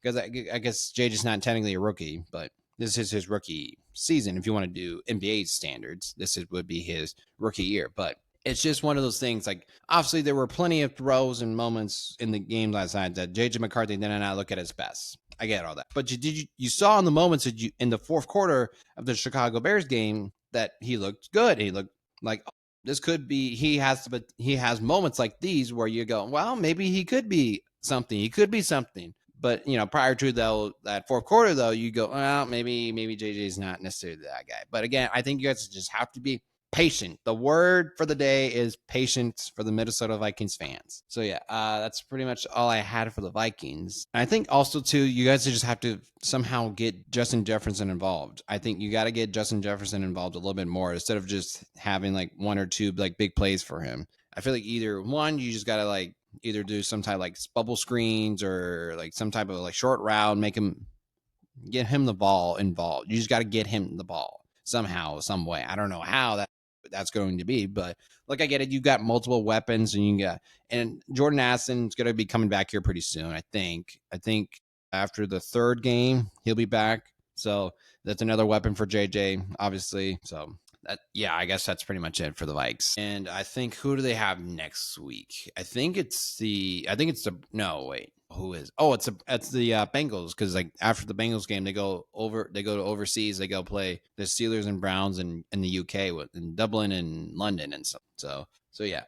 because I guess JJ's not technically a rookie, but this is his rookie season. If you want to do NBA standards, would be his rookie year. But it's just one of those things. Like, obviously, there were plenty of throws and moments in the game last night that JJ McCarthy did not look at his best. I get all that, but you saw in the moments that in the fourth quarter of the Chicago Bears game that he looked good. He looked like, oh, this could be. He has moments like these where you go, well, maybe he could be something. He could be something. But prior to that fourth quarter, though, you go, well, maybe JJ is not necessarily that guy. But again, I think you guys just have to be patient. The word for the day is patience for the Minnesota Vikings fans. So yeah, that's pretty much all I had for the Vikings. I think also too, you guys just have to somehow get Justin Jefferson involved. I think you got to get Justin Jefferson involved a little bit more instead of just having like one or two like big plays for him. I feel like either one, you just got to like either do some type of like bubble screens or like some type of like short route, get him the ball involved. You just got to get him the ball somehow, some way. I don't know how that's going to be, but like, I get it. You've got multiple weapons, and and Jordan Addison's going to be coming back here pretty soon. I think after the third game, he'll be back. So that's another weapon for JJ, obviously. So yeah, I guess that's pretty much it for the Vikes. And I think who do they have next week? I think it's the no, wait. Who is? Oh, it's the Bengals, because like after the Bengals game, they go to overseas. They go play the Steelers and Browns in the UK, in Dublin and London and stuff. So yeah.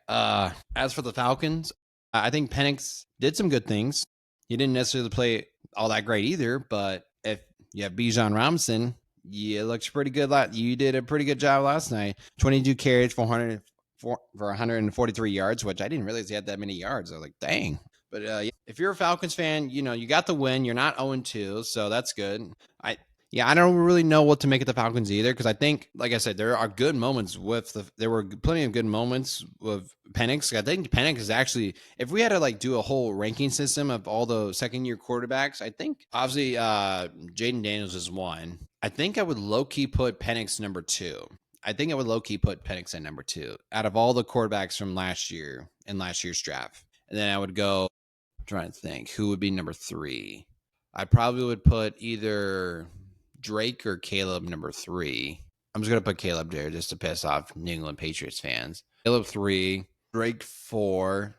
As for the Falcons, I think Penix did some good things. He didn't necessarily play all that great either, but if you have Bijan Robinson, yeah, it looks pretty good. You did a pretty good job last night. 22 carries for 143 yards, which I didn't realize he had that many yards. I was like, dang. But if you're a Falcons fan, you got the win. You're not 0-2, so that's good. I don't really know what to make of the Falcons either, because I think, like I said, there are good moments there were plenty of good moments with Penix. I think Penix is actually, if we had to do a whole ranking system of all the second-year quarterbacks, I think obviously Jaden Daniels is one. I think I would low-key put Penix number 2. I think I would low-key put Penix at number 2 out of all the quarterbacks from last year in last year's draft. And then I would go, I'm trying to think, who would be number 3? I probably would put either Drake or Caleb number 3. I'm just going to put Caleb there just to piss off New England Patriots fans. Caleb 3, Drake 4,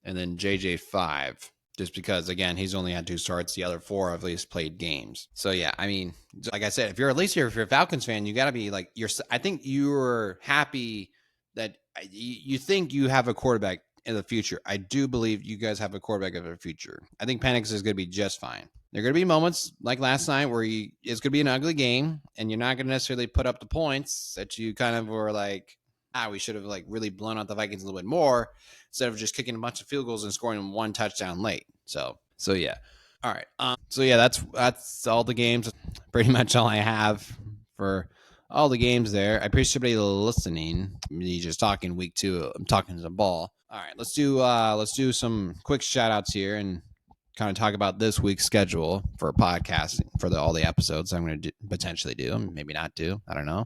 and then JJ 5. Just because, again, he's only had 2 starts. The other 4 have at least played games. So, yeah, I mean, like I said, if you're a Falcons fan, you got to be I think you're happy that you think you have a quarterback in the future. I do believe you guys have a quarterback of the future. I think Penix is going to be just fine. There are going to be moments like last night where it's going to be an ugly game, and you're not going to necessarily put up the points that you kind of were like, we should have really blown out the Vikings a little bit more instead of just kicking a bunch of field goals and scoring 1 touchdown late. So yeah. All right. So yeah, that's all the games. Pretty much all I have for all the games there. I appreciate everybody listening. Me just talking week 2. I'm talking to the ball. All right, let's do some quick shout outs here and kind of talk about this week's schedule for podcasting for all the episodes I'm going to potentially do, maybe not do. I don't know.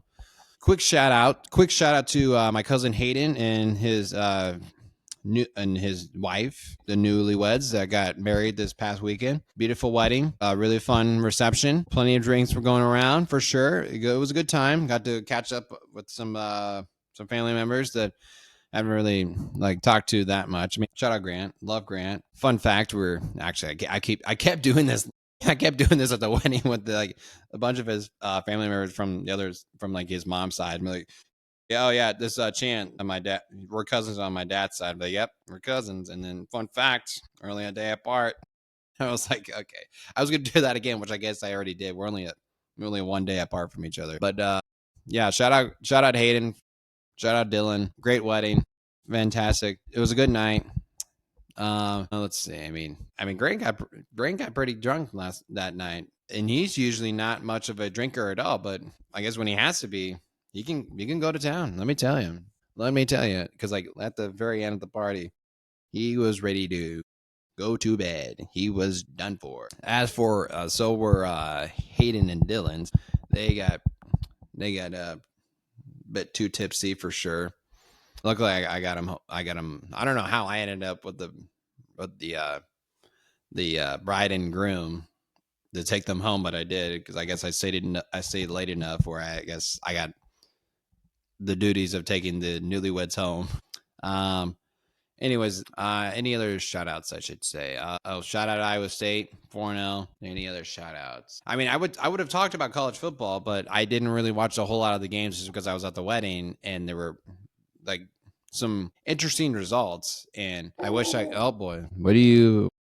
Quick shout out to my cousin Hayden and his wife, the newlyweds that got married this past weekend. Beautiful wedding, really fun reception. Plenty of drinks were going around for sure. It was a good time. Got to catch up with some family members that I haven't really talked to that much. I mean, shout out Grant, love Grant. Fun fact: we're actually I kept doing this. I kept doing this at the wedding with a bunch of his family members from the others from his mom's side. I'm like, oh yeah, this Chan on my dad. We're cousins on my dad's side. But yep, we're cousins. And then fun fact: we're only a day apart. I was like, okay, I was gonna do that again, which I guess I already did. We're only 1 day apart from each other. But yeah, shout out Hayden. Shout out Dylan. Great wedding. Fantastic. It was a good night. Let's see. I mean, Grant got pretty drunk that night, and he's usually not much of a drinker at all. But I guess when he has to be, he can go to town. Let me tell you, because at the very end of the party, he was ready to go to bed. He was done for. As for so were Hayden and Dylan's. They got a bit too tipsy for sure. Luckily, I got him. I don't know how I ended up with the bride and groom to take them home, but I did, because I guess I stayed late enough where I guess I got the duties of taking the newlyweds home. Anyways, any other shout outs I should say? Shout out Iowa State 4-0. Any other shout outs? I mean, I would have talked about college football, but I didn't really watch a whole lot of the games just because I was at the wedding and there were some interesting results. And I wish oh boy,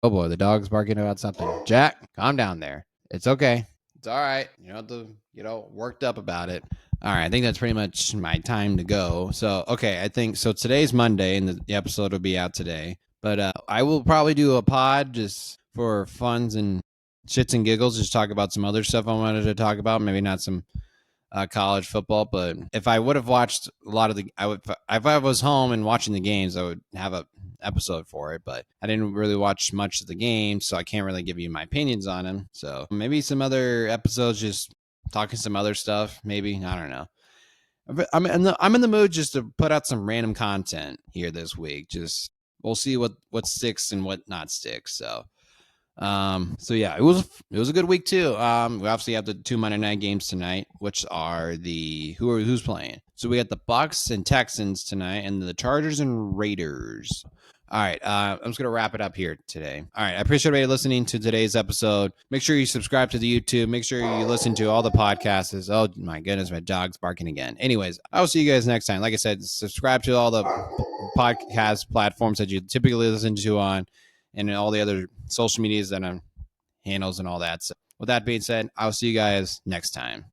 the dog's barking about something. Jack, calm down there. It's okay. It's all right. You don't have to get all worked up about it. All right, I think that's pretty much my time to go. So, okay, I think so. Today's Monday, and the episode will be out today. But I will probably do a pod just for funs and shits and giggles, just talk about some other stuff I wanted to talk about. Maybe not some college football, but if I would have watched a lot of if I was home and watching the games, I would have a episode for it. But I didn't really watch much of the game, so I can't really give you my opinions on them. So maybe some other episodes, just talking some other stuff. Maybe, I don't know. I'm in the mood just to put out some random content here this week. Just we'll see what sticks and what not sticks. So So yeah, it was a good week too. We obviously have the 2 Monday night games tonight, which are who's playing. So we got the Bucks and Texans tonight, and the Chargers and Raiders. All right, I'm just gonna wrap it up here today. All right, I appreciate everybody listening to today's episode. Make sure you subscribe to the YouTube. Make sure you listen to all the podcasts. Oh my goodness, my dog's barking again. Anyways, I'll see you guys next time. Like I said, subscribe to all the podcast platforms that you typically listen to on, and all the other social medias and handles and all that. So with that being said, I'll see you guys next time.